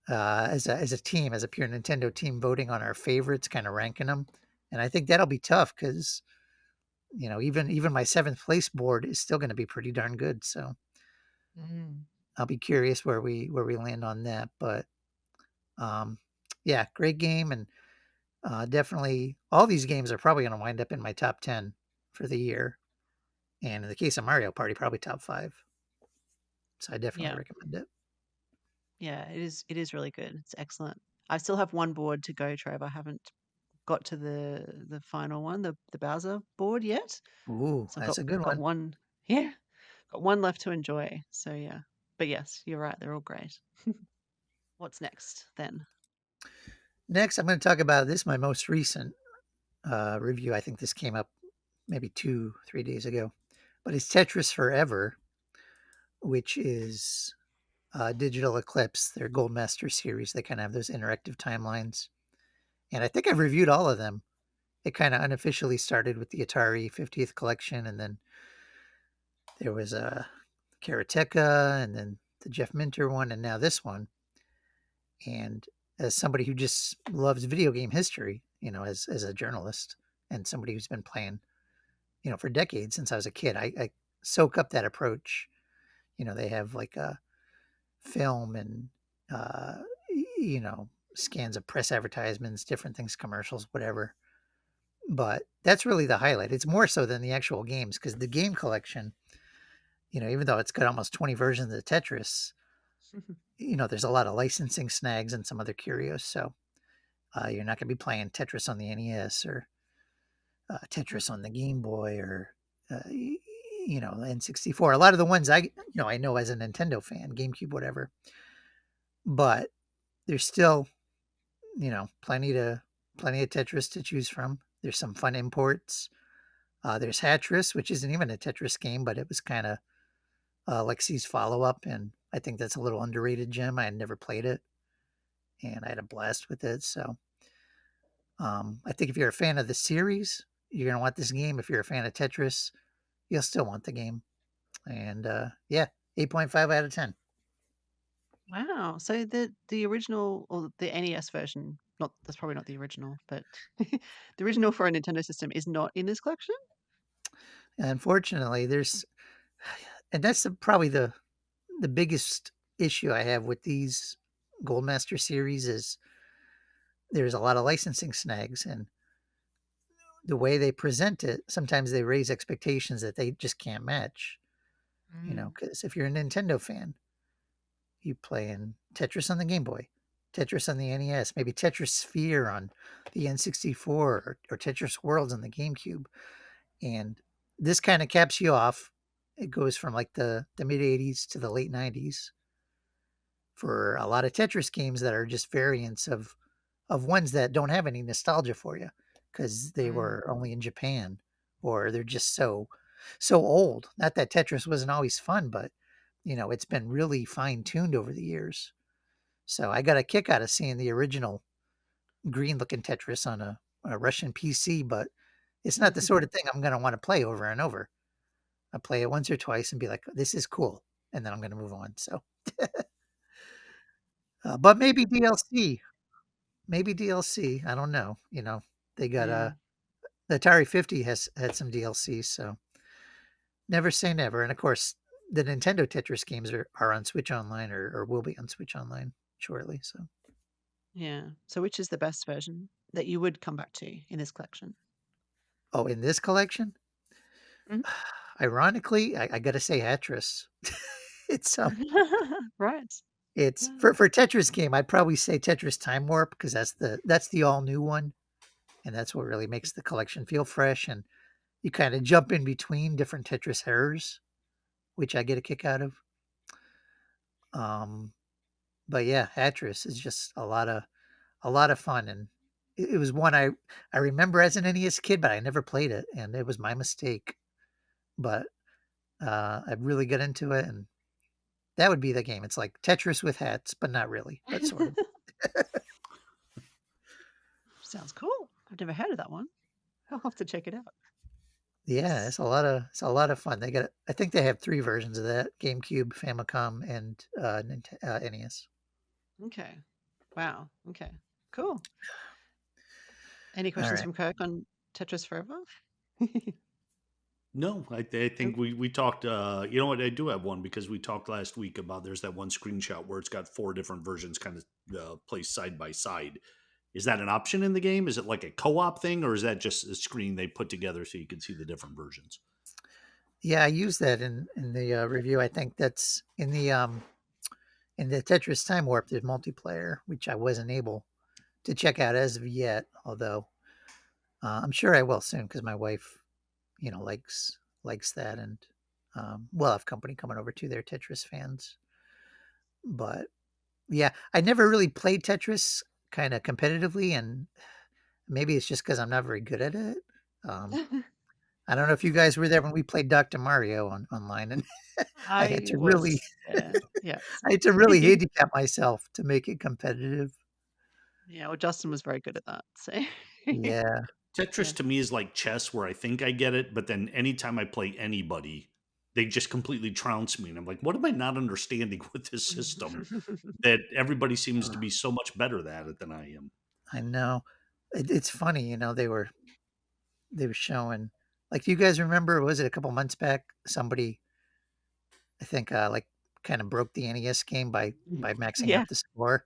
as a team, as a pure Nintendo team, voting on our favorites, kind of ranking them. And I think that'll be tough because even my seventh place board is still going to be pretty darn good. So Mm. I'll be curious where we land on that. But um, yeah, great game, and definitely all these games are probably going to wind up in my top 10 for the year. And in the case of Mario Party, probably top 5. So I definitely Yeah. recommend it. Yeah, it is really good. It's excellent. I still have one board to go, Trev. I haven't got to the final one, the Bowser board yet. Ooh, So I've that's got a good got one. one, yeah, got one left to enjoy. So yeah. But yes, you're right. They're all great. What's next then? Next, I'm going to talk about this, my most recent review. I think this came up maybe 2, 3 days ago, but it's Tetris Forever, which is Digital Eclipse, their Gold Master series. They kind of have those interactive timelines. And I think I've reviewed all of them. It kind of unofficially started with the Atari 50th collection, and then there was a Karateka, and then the Jeff Minter one, and now this one. And as somebody who just loves video game history, as a journalist and somebody who's been playing, for decades since I was a kid, I soak up that approach. They have like a film and, uh, scans of press advertisements, different things, commercials, whatever. But that's really the highlight. It's more so than the actual games because the game collection, even though it's got almost 20 versions of Tetris, there's a lot of licensing snags and some other curios. So you're not going to be playing Tetris on the NES or Tetris on the Game Boy or N64. A lot of the ones I know as a Nintendo fan, GameCube, whatever. But there's still plenty of Tetris to choose from. There's some fun imports. There's Hatris, which isn't even a Tetris game, but it was kind of Lexi's follow up, and I think that's a little underrated gem. I had never played it, and I had a blast with it. So I think if you're a fan of the series, you're gonna want this game. If you're a fan of Tetris, you'll still want the game. And yeah, 8.5 out of 10. Wow. So the original or the NES version, not that's probably not the original, but the original for a Nintendo system is not in this collection? Unfortunately, and that's probably the biggest issue I have with these Goldmaster series is there's a lot of licensing snags, and the way they present it, sometimes they raise expectations that they just can't match. Mm. Because if you're a Nintendo fan, you play in Tetris on the Game Boy, Tetris on the NES, maybe Tetris Sphere on the N64, or Tetris Worlds on the GameCube. And this kind of caps you off. It goes from like the mid 80s to the late 90s for a lot of Tetris games that are just variants of ones that don't have any nostalgia for you because they Mm. were only in Japan, or they're just so old. Not that Tetris wasn't always fun, but it's been really fine tuned over the years. So I got a kick out of seeing the original green looking Tetris on a Russian PC, but it's not the sort of thing I'm going to want to play over and over. I play it once or twice and be like, this is cool. And then I'm going to move on. So, but maybe DLC, maybe DLC. I don't know. They got Yeah. the Atari 50 has had some DLC. So never say never. And of course, the Nintendo Tetris games are on Switch Online, or will be on Switch Online shortly. So, Yeah. So which is the best version that you would come back to in this collection? oh, in this collection, Mm. ironically, I got to say Tetris. it's Right. it's Yeah. for Tetris game. I'd probably say Tetris Time Warp because that's the all new one, and that's what really makes the collection feel fresh. And you kind of jump in between different Tetris errors, which I get a kick out of. Um, but yeah, Tetris is just a lot of fun, and it was one I remember as an NES kid, but I never played it, and it was my mistake. But I really got into it, and that would be the game. It's like Tetris with hats, but not really, but sort of. Sounds cool. I've never heard of that one. I'll have to check it out. Yeah, it's a lot of fun. I think they have 3 versions of that: GameCube, Famicom, and NES. Okay. Wow. Okay. Cool. Any All questions right. from Kirk on Tetris Forever? No, I Nope. think we talked. You know what? I do have one because we talked last week about there's that one screenshot where it's got 4 different versions kind of placed side by side. Is that an option in the game? Is it like a co-op thing, or is that just a screen they put together so you can see the different versions? Yeah, I used that in the review. I think that's in the Tetris Time Warp. There's multiplayer, which I wasn't able to check out as of yet. Although I'm sure I will soon because my wife, likes that, and we'll have company coming over too. They're Tetris fans, but yeah, I never really played Tetris kind of competitively, and maybe it's just because I'm not very good at it. Um, I don't know if you guys were there when we played Dr. Mario online, and I had I to really, was there. Yes. I had to really handicap myself to make it competitive. Yeah. Well, Justin was very good at that. So, Yeah, Tetris yeah. to me is like chess, where I think I get it, but then anytime I play anybody, they just completely trounce me, and I'm like, what am I not understanding with this system? That everybody seems to uh, be so much better at it than I am. I know. It's funny, they were showing. Like, do you guys remember? Was it a couple months back? Somebody, I think, like, kind of broke the NES game by maxing Yeah. out the score.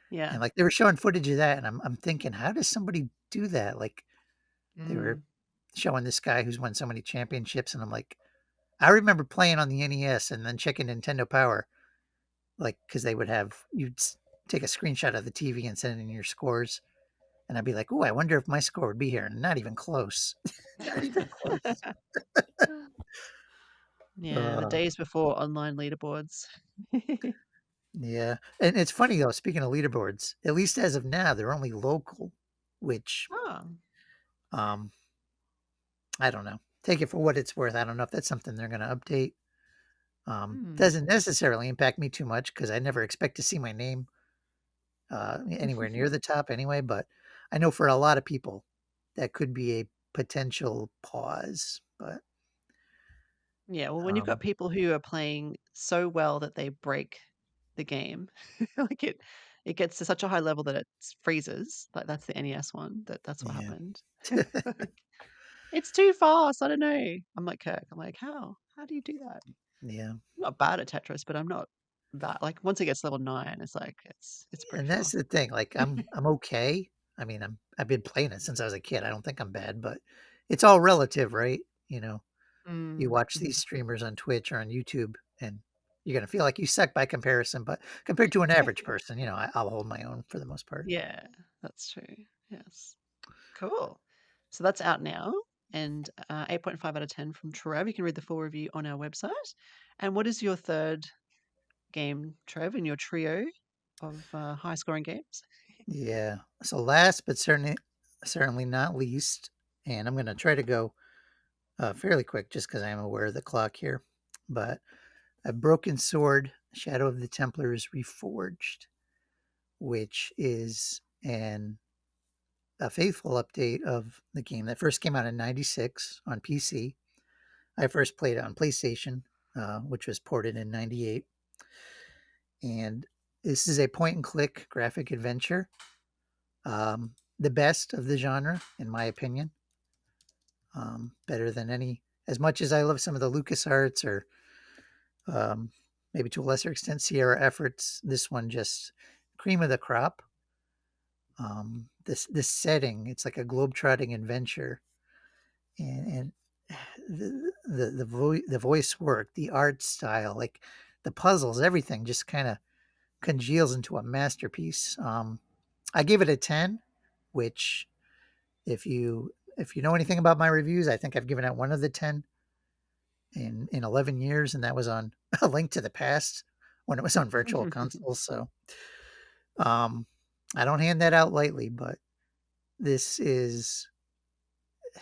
Yeah. And, like, they were showing footage of that, and I'm thinking, "How does somebody do that?" Like, they were Mm. showing this guy who's won so many championships, and I'm like, I remember playing on the NES and then checking Nintendo Power, like, because they would have you'd take a screenshot of the TV and send in your scores, and I'd be like, "Ooh, I wonder if my score would be here," and not even close. Not even close. Yeah. The Uh, days before online leaderboards. yeah, and it's funny, though, speaking of leaderboards, at least as of now, they're only local, which, Oh. um, I don't know. Take it for what it's worth. I don't know if that's something they're gonna update. Hmm. Doesn't necessarily impact me too much because I never expect to see my name anywhere near the top anyway. But I know for a lot of people, that could be a potential pause. But Yeah, well, when you've got um, people who are playing so well that they break the game, like it gets to such a high level that it freezes. Like that's the NES one. That's what yeah, happened. Like, it's too fast. I don't know. I'm like Kirk. I'm like, how? How do you do that? yeah, I'm not bad at Tetris, but I'm not that. Like once it gets level 9, it's like it's pretty and that's fast. the thing. Like I'm okay. I mean, I've been playing it since I was a kid. I don't think I'm bad, but it's all relative, right? You Mm, watch these mhm. streamers on Twitch or on YouTube, and you're gonna feel like you suck by comparison, but compared to an average person, I'll hold my own for the most part. Yeah, that's true. Yes. Cool. So that's out now, and 8.5 out of 10 from Trev. You can read the full review on our website. And what is your third game, Trev, in your trio of high scoring games? Yeah. So last but certainly not least, and I'm gonna try to go fairly quick just because I am aware of the clock here. But a Broken Sword, Shadow of the Templars Reforged, which is a faithful update of the game that first came out in '96 on PC. I first played it on PlayStation, which was ported in '98, and this is a point and click graphic adventure, the best of the genre, in my opinion. Better than any. As much as I love some of the LucasArts or um, maybe to a lesser extent Sierra efforts, this one just cream of the crop. This setting, it's like a globetrotting adventure, and the voice work, the art style, like the puzzles, everything just kind of congeals into a masterpiece. I gave it a 10, which if you know anything about my reviews, I think I've given out one of the 10 in 11 years, and that was on A Link to the Past when it was on virtual consoles. So um, I don't hand that out lightly, but this is,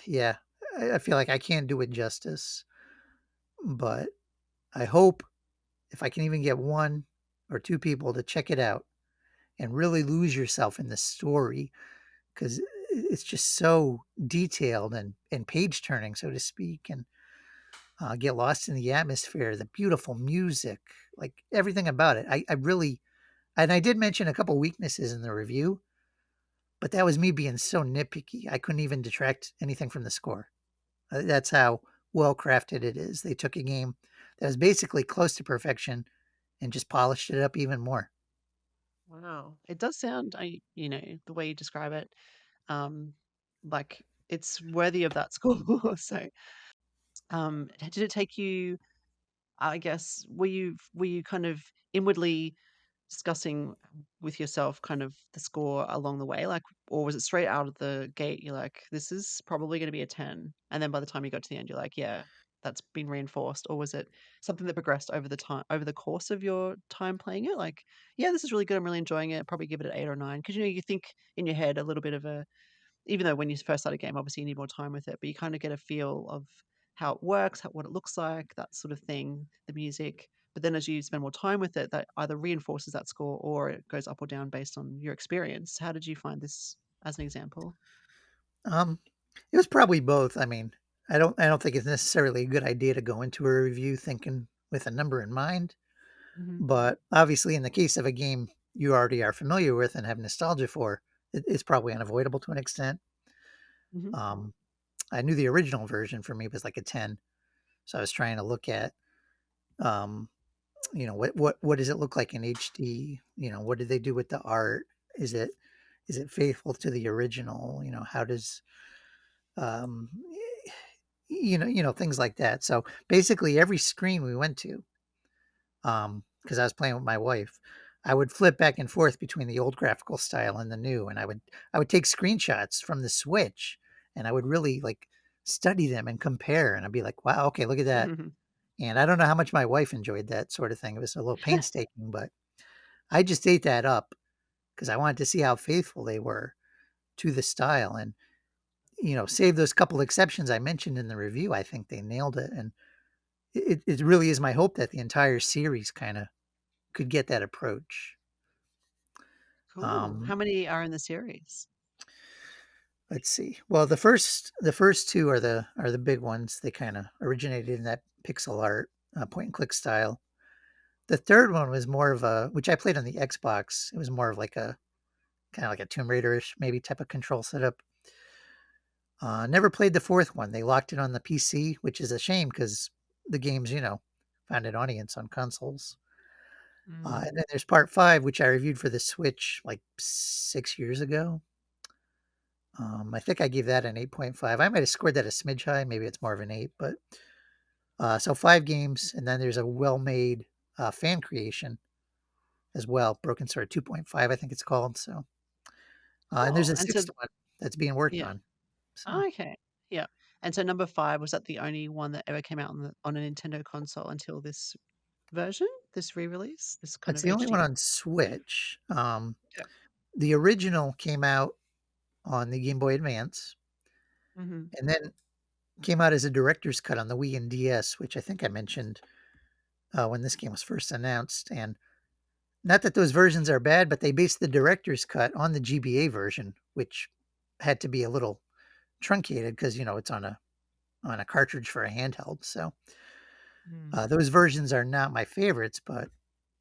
yeah, I feel like I can't do it justice. But I hope if I can even get one or two people to check it out and really lose yourself in the story, because it's just so detailed and page turning, so to speak, and get lost in the atmosphere, the beautiful music, like everything about it. I really, and I did mention a couple weaknesses in the review, but that was me being so nitpicky. I couldn't even detract anything from the score. That's how well crafted it is. They took a game that was basically close to perfection and just polished it up even more. Wow. It does sound, the way you describe it, um, like it's worthy of that score. So, did it take you, I guess, were you kind of inwardly discussing with yourself kind of the score along the way? Like, or was it straight out of the gate, you're like, "This is probably gonna be a 10," and then by the time you got to the end, you're like, "Yeah, that's been reinforced," or was it something that progressed over the course of your time playing it? Like, "Yeah, this is really good, I'm really enjoying it, probably give it an 8 or 9," 'cause, you think in your head a little bit of a, even though when you first start a game, obviously you need more time with it, but you kind of get a feel of how it works, what it looks like, that sort of thing, the music. But then as you spend more time with it, that either reinforces that score or it goes up or down based on your experience. How did you find this as an example? Um, it was probably both. I mean, I don't think it's necessarily a good idea to go into a review thinking with a number in mind. Hmm. But obviously, in the case of a game you already are familiar with and have nostalgia for, it's probably unavoidable to an extent. Hmm. Um, I knew the original version for me was like a 10, so I was trying to look at, um, what does it look like in HD? What did they do with the art? Is it faithful to the original? How does um, things like that. So basically, every screen we went to, because I was playing with my wife, I would flip back and forth between the old graphical style and the new, and I would take screenshots from the Switch, and I would really like study them and compare, and I'd be like, wow, okay, look at that. And I don't know how much my wife enjoyed that sort of thing. It was a little painstaking, but I just ate that up because I wanted to see how faithful they were to the style. And, save those couple exceptions I mentioned in the review, I think they nailed it. And it really is my hope that the entire series kind of could get that approach. Cool. Um, How many are in the series? let's see. Well, the first two are the big ones. They kind of originated in that pixel art, point and click style. The third one was more of a, which I played on the Xbox. It was more of like a kind of like a Tomb Raider-ish maybe type of control setup. Never played the fourth one. They locked it on the PC, which is a shame because the games, found an audience on consoles. And Mm. then there's part five, which I reviewed for the Switch like 6 years ago. I think I gave that an 8.5. I might have scored that a smidge high. Maybe it's more of an 8, but so 5 games, and then there's a well-made fan creation as well. Broken Sword 2.5, I think it's called. So, and there's Cool. a And so sixth one that's being worked yeah. on. So Oh, okay. Yeah. And so number 5, was that the only one that ever came out on a Nintendo console until this version? This re-release? This kind that's of the only one HD? on Switch. Yeah. The original came out on the Game Boy Advance, Mhm. and then came out as a director's cut on the Wii and DS, which I think I mentioned when this game was first announced. And not that those versions are bad, but they based the director's cut on the GBA version, which had to be a little truncated because it's on a cartridge for a handheld. So Mm. those versions are not my favorites, but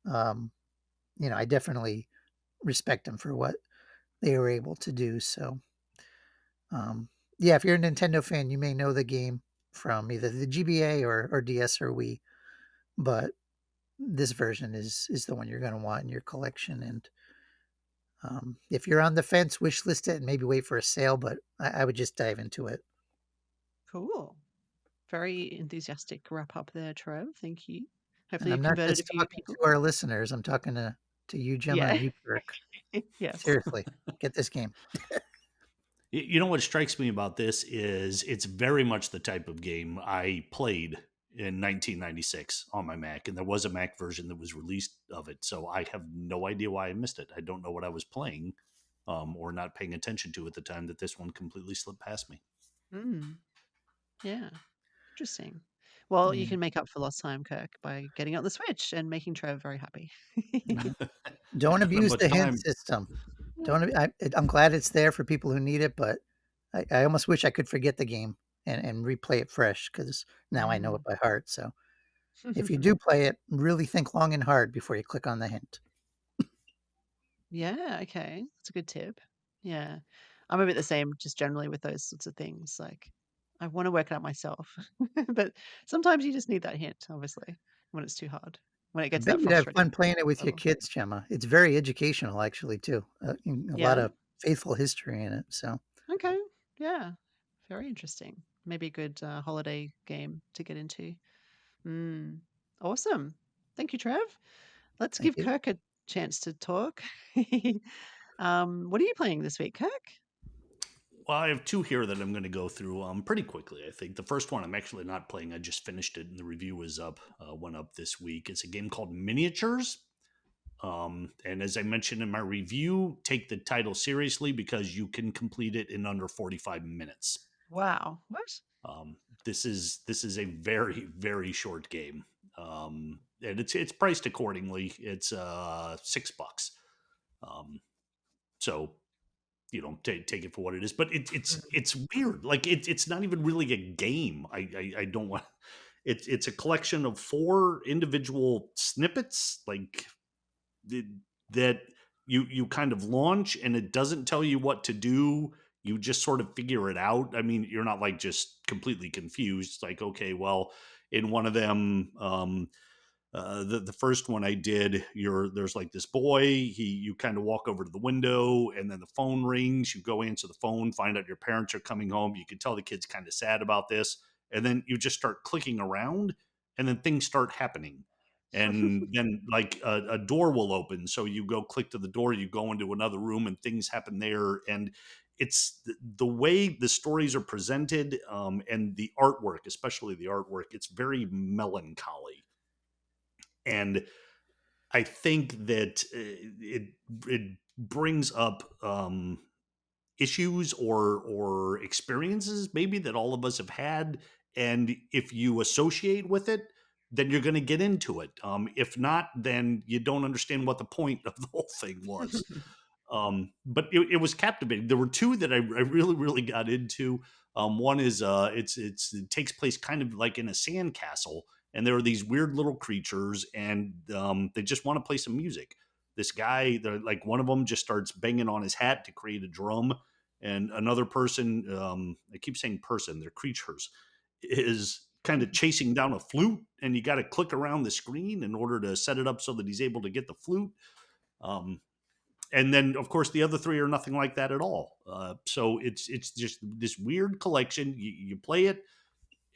um, I definitely respect them for what they were able to do. So um, yeah, if you're a Nintendo fan, you may know the game from either the GBA or DS or Wii, but this version is the one you're going to want in your collection. And if you're on the fence, wish list it and maybe wait for a sale, but I would just dive into it. Cool. Very enthusiastic wrap up there, Trev. Thank you. And Hopefully I'm you've not converted a just few talking people. to our listeners. I'm talking to you, Gemma, Yeah. and you, Kirk. Yes. Seriously, get this game. You know what strikes me about this is it's very much the type of game I played in 1996 on my Mac, and there was a Mac version that was released of it. So I have no idea why I missed it. I don't know what I was playing, or not paying attention to at the time that this one completely slipped past me. Mm. Yeah. Interesting. Well, you Yeah. can make up for lost time, Kirk, by getting out the Switch and making Trev very happy. Mhm. Don't I don't have abuse much the hint time. system. Don't. I'm glad it's there for people who need it, but I almost wish I could forget the game and replay it fresh because now I know it Mm. by heart. So if you do play it, really think long and hard before you click on the hint. Yeah, okay. That's a good tip. Yeah. I'm a bit the same just generally with those sorts of things. Like, I want to work it out myself. But sometimes you just need that hint, obviously, when it's too hard, when it I gets to bet that you'd have frustrating fun playing it with your level. kids, Gemma. It's very educational, actually, too. A lot Yeah. of faithful history in it. So Okay. Yeah. Very interesting. Maybe a good holiday game to get into. Mm. Awesome. Thank you, Trev. Let's thank give you. Kirk a chance to talk. What are you playing this week, Kirk? Well, I have two here that I'm going to go through pretty quickly. I think the first one I'm actually not playing. I just finished it, and the review is up, went up this week. It's a game called Miniatures. And as I mentioned in my review, take the title seriously because you can complete it in under 45 minutes. Wow. What? This is a very very short game, and it's priced accordingly. It's $6. Um, so take it for what it is. But Mm. it's weird. Like it's not even really a game. I don't want. It's a collection of four individual snippets, like th- that you kind of launch, and it doesn't tell you what to do. You just sort of figure it out. I mean, you're not like just completely confused. It's like, okay, well, in one of them, the first one I did, there's like this boy. You kind of walk over to the window, and then the phone rings. You go answer the phone, find out your parents are coming home. You can tell the kid's kind of sad about this, and then you just start clicking around, and then things start happening, and then like a door will open. So you go click to the door, you go into another room, and things happen there, and it's the way the stories are presented, and the artwork, especially the artwork. It's very melancholy, and I think that it brings up issues or experiences maybe that all of us have had, and if you associate with it, then you're going to get into it. If not, then you don't understand what the point of the whole thing was. But it was captivating. There were two that I really really got into. One is it takes place kind of like in a sandcastle, and there are these weird little creatures, and they just want to play some music. This guy, like one of them, just starts banging on his hat to create a drum, and another person, I keep saying person, they're creatures, is kind of chasing down a flute, and you got to click around the screen in order to set it up so that he's able to get the flute. Um, And then of course the other three are nothing like that at all. So it's just this weird collection. You play it,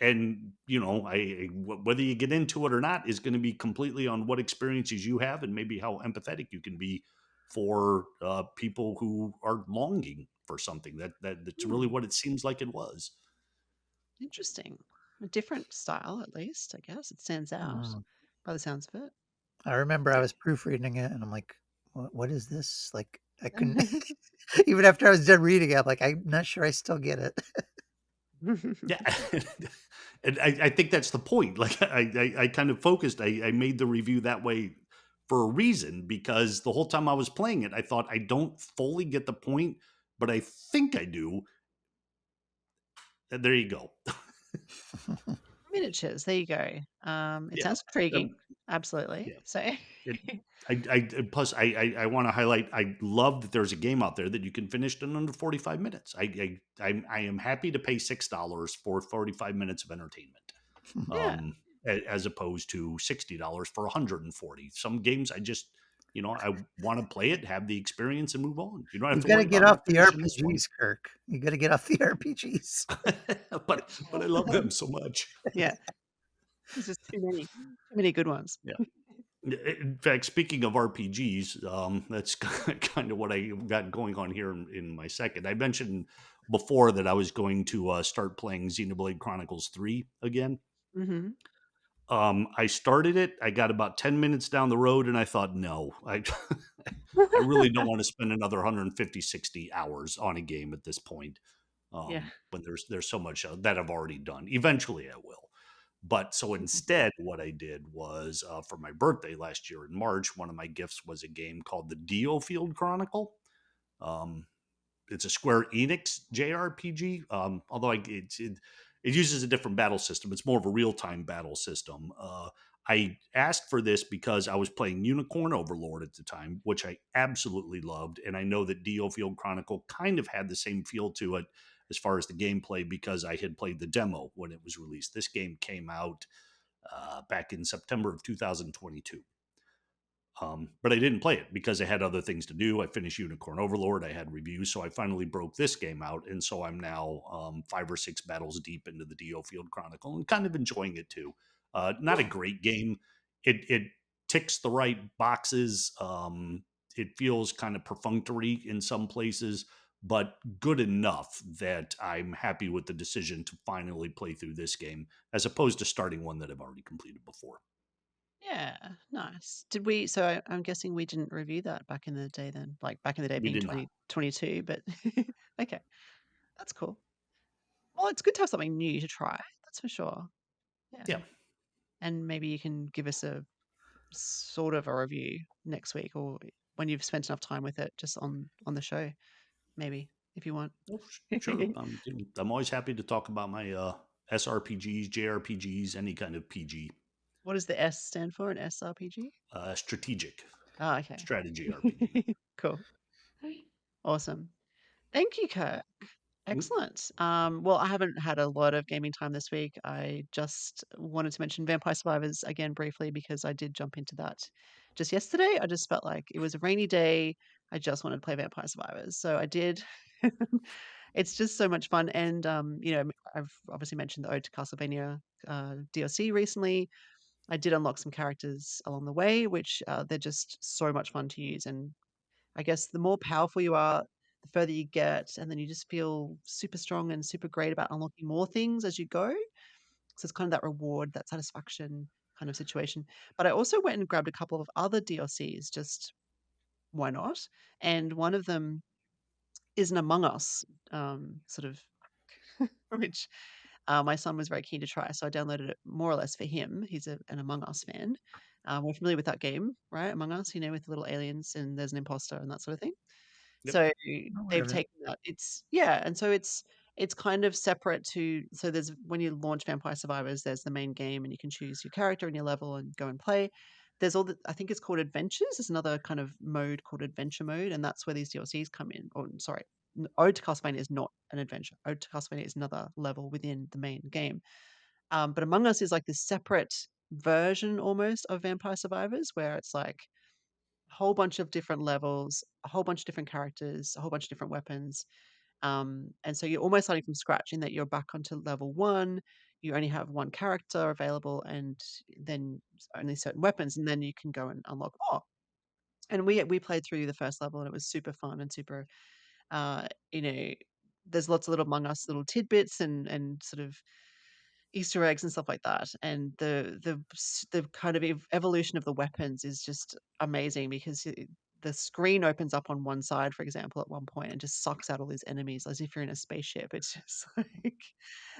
and whether you get into it or not is going to be completely on what experiences you have and maybe how empathetic you can be for people who are longing for something that's really Hmm, what it seems like it was. interesting. A different style, at least, I guess. It stands out Mm. by the sounds of I remember I Yeah. was proofreading it and I'm like, what is this? Like, I couldn't, it. even after I was done reading it, I'm like, I'm not sure I still get it. Yeah. And I think that's the point. Like I kind of focused, I made the review that way for a reason, because the whole time I was playing it, I thought I don't fully get the point, but I think I do. And there you go. Miniatures, there you go. It Yeah. sounds intriguing. Um, Absolutely. yeah. So, It, plus I want to highlight, I love that there's a game out there that you can finish in under 45 minutes. I am happy to pay $6 for 45 minutes of entertainment, yeah, as opposed to $60 for 140. Some games I just, I want to play it, have the experience, and move on. You don't have You to got to worry get about me off the finishing this one. RPGs, Kirk. You got to get off the RPGs. But I love them so much. yeah. There's just too many good ones. Yeah. In fact, speaking of RPGs, that's kind of what I got going on here in my second. I mentioned before that I was going to start playing Xenoblade Chronicles 3 again. Hmm. I started it. I got about 10 minutes down the road and I thought, no, I really don't want to spend another 150, 60 hours on a game at this point. Yeah. When there's so much that I've already done. Eventually I will. But so instead, what I did was, for my birthday last year in March, one of my gifts was a game called the Dio Field Chronicle. Um, it's a Square Enix JRPG. Although it uses a different battle system. It's more of a real time battle system. I asked for this because I was playing Unicorn Overlord at the time, which I absolutely loved, and I know that Dio Field Chronicle kind of had the same feel to it as far as the gameplay because I had played the demo when it was released. This game came out back in September of 2022. But I didn't play it because I had other things to do. I finished Unicorn Overlord. I had reviews, so I finally broke this game out, and so I'm now 5 or 6 battles deep into the Dio Field Chronicle and kind of enjoying it too. Not a Yeah. great game. It ticks the right boxes. It feels kind of perfunctory in some places, but good enough that I'm happy with the decision to finally play through this game as opposed to starting one that I've already completed before. Yeah. Nice. Did we? So I'm guessing we didn't review that back in the day then, like back in the day We being did not. 2022, but okay. That's cool. Well, it's good to have something new to try. That's for sure. Yeah. Yeah. And maybe you can give us a sort of a review next week or when you've spent enough time with it just on the show, maybe if you want. Oh, sure. I'm always happy to talk about my SRPGs, JRPGs, any kind of PG, What does the S stand for? An SRPG? strategic Oh, okay. strategy RPG. Cool. Awesome. Thank you, Kurt. Mm, Excellent. Well, I haven't had a lot of gaming time this week. I just wanted to mention Vampire Survivors again briefly because I did jump into that just yesterday. I just felt like it was a rainy day. I just wanted to play Vampire Survivors. So I did. It's just so much fun. And, I've obviously mentioned the Ode to Castlevania DLC recently. I did unlock some characters along the way, which they're just so much fun to use. And I guess the more powerful you are, the further you get, and then you just feel super strong and super great about unlocking more things as you go. So it's kind of that reward, that satisfaction kind of situation. But I also went and grabbed a couple of other DLCs, just why not? And one of them is an Among Us sort of, which my son was very keen to try. So I downloaded it more or less for him. He's an Among Us fan. We're familiar with that game, right? Among Us, with the little aliens and there's an imposter and that sort of thing. yep. So I'm aware they've of it. taken that. It's yeah, and so it's kind of separate to so there's when you launch Vampire Survivors, there's the main game and you can choose your character and your level and go and play. There's all the I think it's called Adventures. There's another kind of mode called Adventure Mode, and that's where these DLCs come in. Or sorry, Ode to Castlevania is not an adventure. Ode to Castlevania is another level within the main game. But Among Us is like this separate version almost of Vampire Survivors, where it's like whole bunch of different levels, a whole bunch of different characters, a whole bunch of different weapons. And so you're almost starting from scratch in that you're back onto level one. You only have one character available, and then only certain weapons, and then you can go and unlock more. And we played through the first level, and it was super fun and super, you know, there's lots of little Among Us little tidbits and sort of Easter eggs and stuff like that. And the kind of evolution of the weapons is just amazing because the screen opens up on one side, for example, at one point and just sucks out all these enemies as if you're in a spaceship. It's just like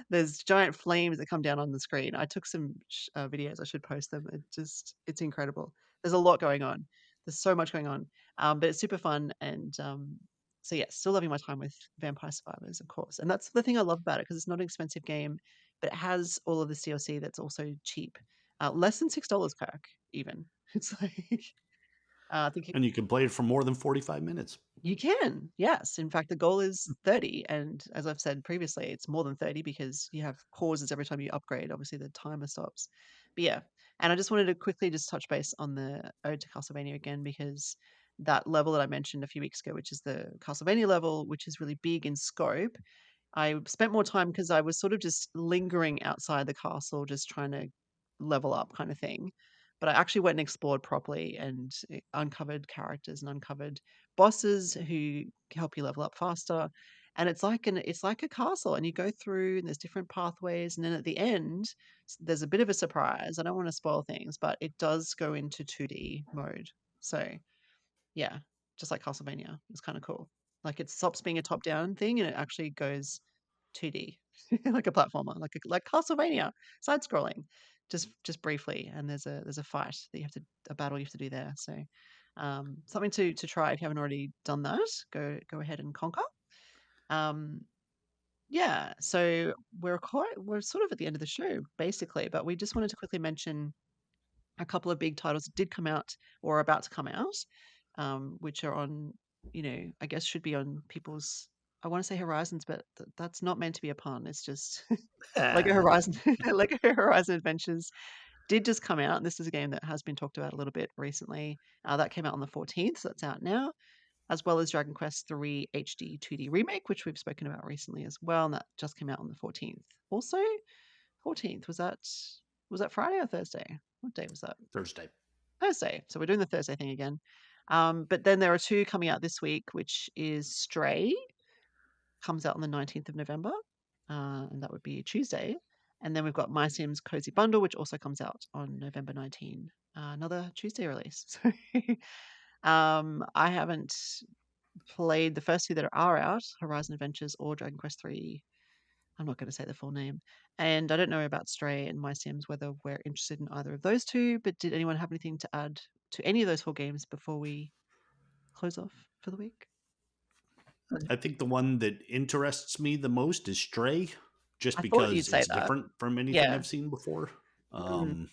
there's giant flames that come down on the screen. I took some videos. I should post them. It's incredible. There's a lot going on. There's so much going on, but it's super fun. And so yeah, still loving my time with Vampire Survivors, of course. And that's the thing I love about it because it's not an expensive game, but it has all of the DLC that's also cheap. Less than $6, Kirk. Even it's like I think And you can play it for more than 45 minutes. you can, yes. In fact, the goal is 30, and as I've said previously, it's more than 30 because you have pauses every time you upgrade. Obviously, the timer stops. But yeah, and I just wanted to quickly just touch base on the Ode to Castlevania again because that level that I mentioned a few weeks ago, which is the Castlevania level, which is really big in scope, I spent more time because I was sort of just lingering outside the castle, just trying to level up kind of thing. But I actually went and explored properly and uncovered characters and uncovered bosses who help you level up faster. And it's like a castle, and you go through, and there's different pathways, and then at the end, there's a bit of a surprise. I don't want to spoil things, but it does go into 2D mode. So yeah, just like Castlevania, it's kind of cool. Like it stops being a top-down thing, and it actually goes 2D, like a platformer, like Castlevania, side scrolling, just briefly. And there's a fight that you have to a battle you have to do there. So something to try if you haven't already done that. Go ahead and conquer. Um, yeah, so we're sort of at the end of the show basically, but we just wanted to quickly mention a couple of big titles that did come out or are about to come out, which are on, I guess should be on people's. I want to say horizons, but that's not meant to be a pun. It's just Lego Ah, Horizon. Lego Horizon Adventures did just come out, and this is a game that has been talked about a little bit recently. That came out on the 14th, so that's out now, as well as Dragon Quest III HD 2D remake, which we've spoken about recently as well, and that just came out on the 14th. Also, 14th was that Friday or Thursday? What day was that? Thursday. Thursday. So we're doing the Thursday thing again. But then there are two coming out this week, which is Stray, comes out on the 19th of November, and that would be Tuesday. And then we've got My Sims Cozy Bundle, which also comes out on November 19. Another Tuesday release. So I haven't played the first two that are out, Horizon Adventures or Dragon Quest 3. I'm not going to say the full name. And I don't know about Stray and My Sims, whether we're interested in either of those two, but did anyone have anything to add to any of those four games before we close off for the week? I think the one that interests me the most is Stray, just I thought you'd because say it's that. different from anything Yeah. I've seen before. Mm.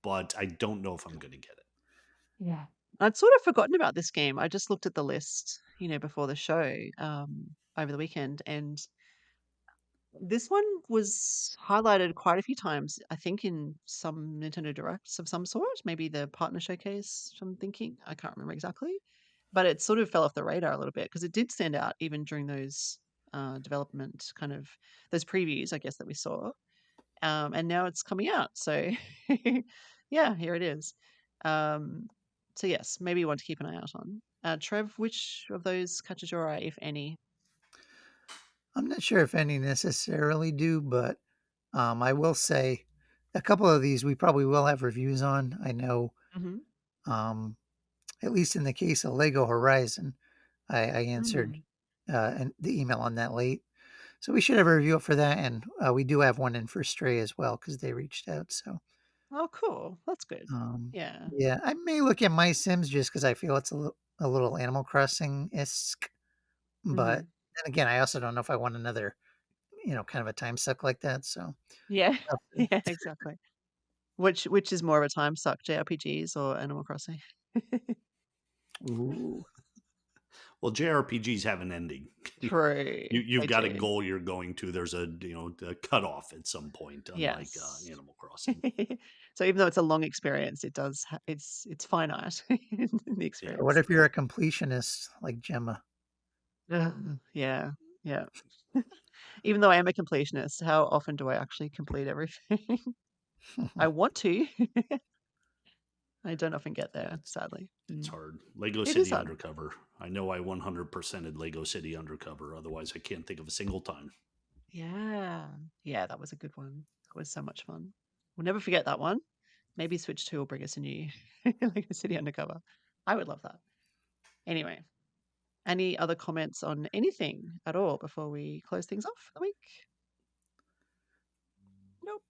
But I don't know if I'm going to get it. Yeah. I'd sort of forgotten about this game. I just looked at the list, before the show, over the weekend, and this one was highlighted quite a few times, I think, in some Nintendo Directs of some sort, maybe the partner showcase, I'm thinking. I can't remember exactly. But it sort of fell off the radar a little bit because it did stand out even during those development kind of those previews, I guess, that we saw. And now it's coming out. So yeah, here it is. Um, so yes, maybe one to keep an eye out on. Trev, which of those catches your eye, if any? I'm not sure if any necessarily do, but I will say a couple of these we probably will have reviews on. I know, Hmm. um, at least in the case of Lego Horizon, I answered Mm. the email on that late. So we should have a review for that, and we do have one in for Stray as well because they reached out. So Oh, cool. That's good. Yeah. yeah, I may look at My Sims just because I feel it's a little Animal Crossing esque. But Hmm. then again, I also don't know if I want another, kind of a time suck like that. So Yeah. I'll see. Yeah. Exactly. Which is more of a time suck, JRPGs or Animal Crossing? Ooh, Well, JRPGs have an ending. True. You've They got a do. goal you're going to. There's a cutoff at some point, unlike Yes. Animal Crossing. So even though it's a long experience, it does it's finite in the Or what experience. if you're a completionist like Gemma? Ugh, yeah, yeah. Even though I am a completionist, how often do I actually complete everything? I want to. I don't often get Yeah, there, sadly. it's hard. Lego It is City hard. Undercover. I know I 100%ed Lego City Undercover. Otherwise, I can't think of a single time. Yeah. Yeah, that was a good one. It was so much fun. We'll never forget that one. Maybe Switch 2 will bring us a new Lego City Undercover. I would love that. Anyway, any other comments on anything at all before we close things off for the week? Nope.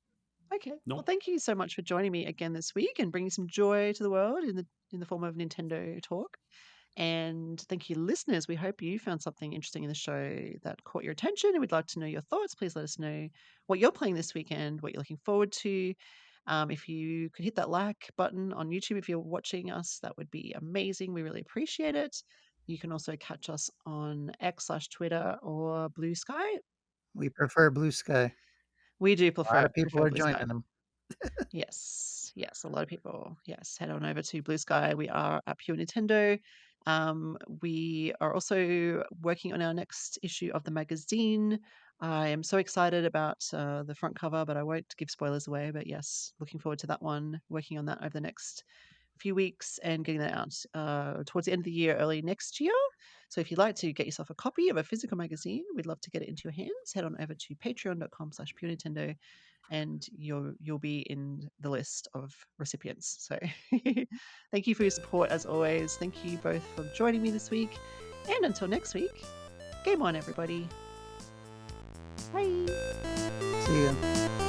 Okay. Well, Nope. thank you so much for joining me again this week and bringing some joy to the world in the form of Nintendo talk. And thank you, listeners. We hope you found something interesting in the show that caught your attention, and we'd like to know your thoughts. Please let us know what you're playing this weekend, what you're looking forward to. If you could hit that like button on YouTube if you're watching us, that would be amazing. We really appreciate it. You can also catch us on X/Twitter or Blue Sky. We prefer Blue Sky. We do A lot of people prefer are Blue Sky. joining them. Yes, yes, a lot of people. Yes, head on over to Blue Sky. We are at Pure Nintendo. We are also working on our next issue of the magazine. I am so excited about the front cover, but I won't give spoilers away. But yes, looking forward to that one. Working on that over the next few weeks and getting that out towards the end of the year, early next year. So if you'd like to get yourself a copy of a physical magazine, we'd love to get it into your hands. Head on over to patreon.com/Pure Nintendo and you'll be in the list of recipients. So thank you for your support as always. Thank you both for joining me this week. And until next week, game on everybody. Bye. See ya.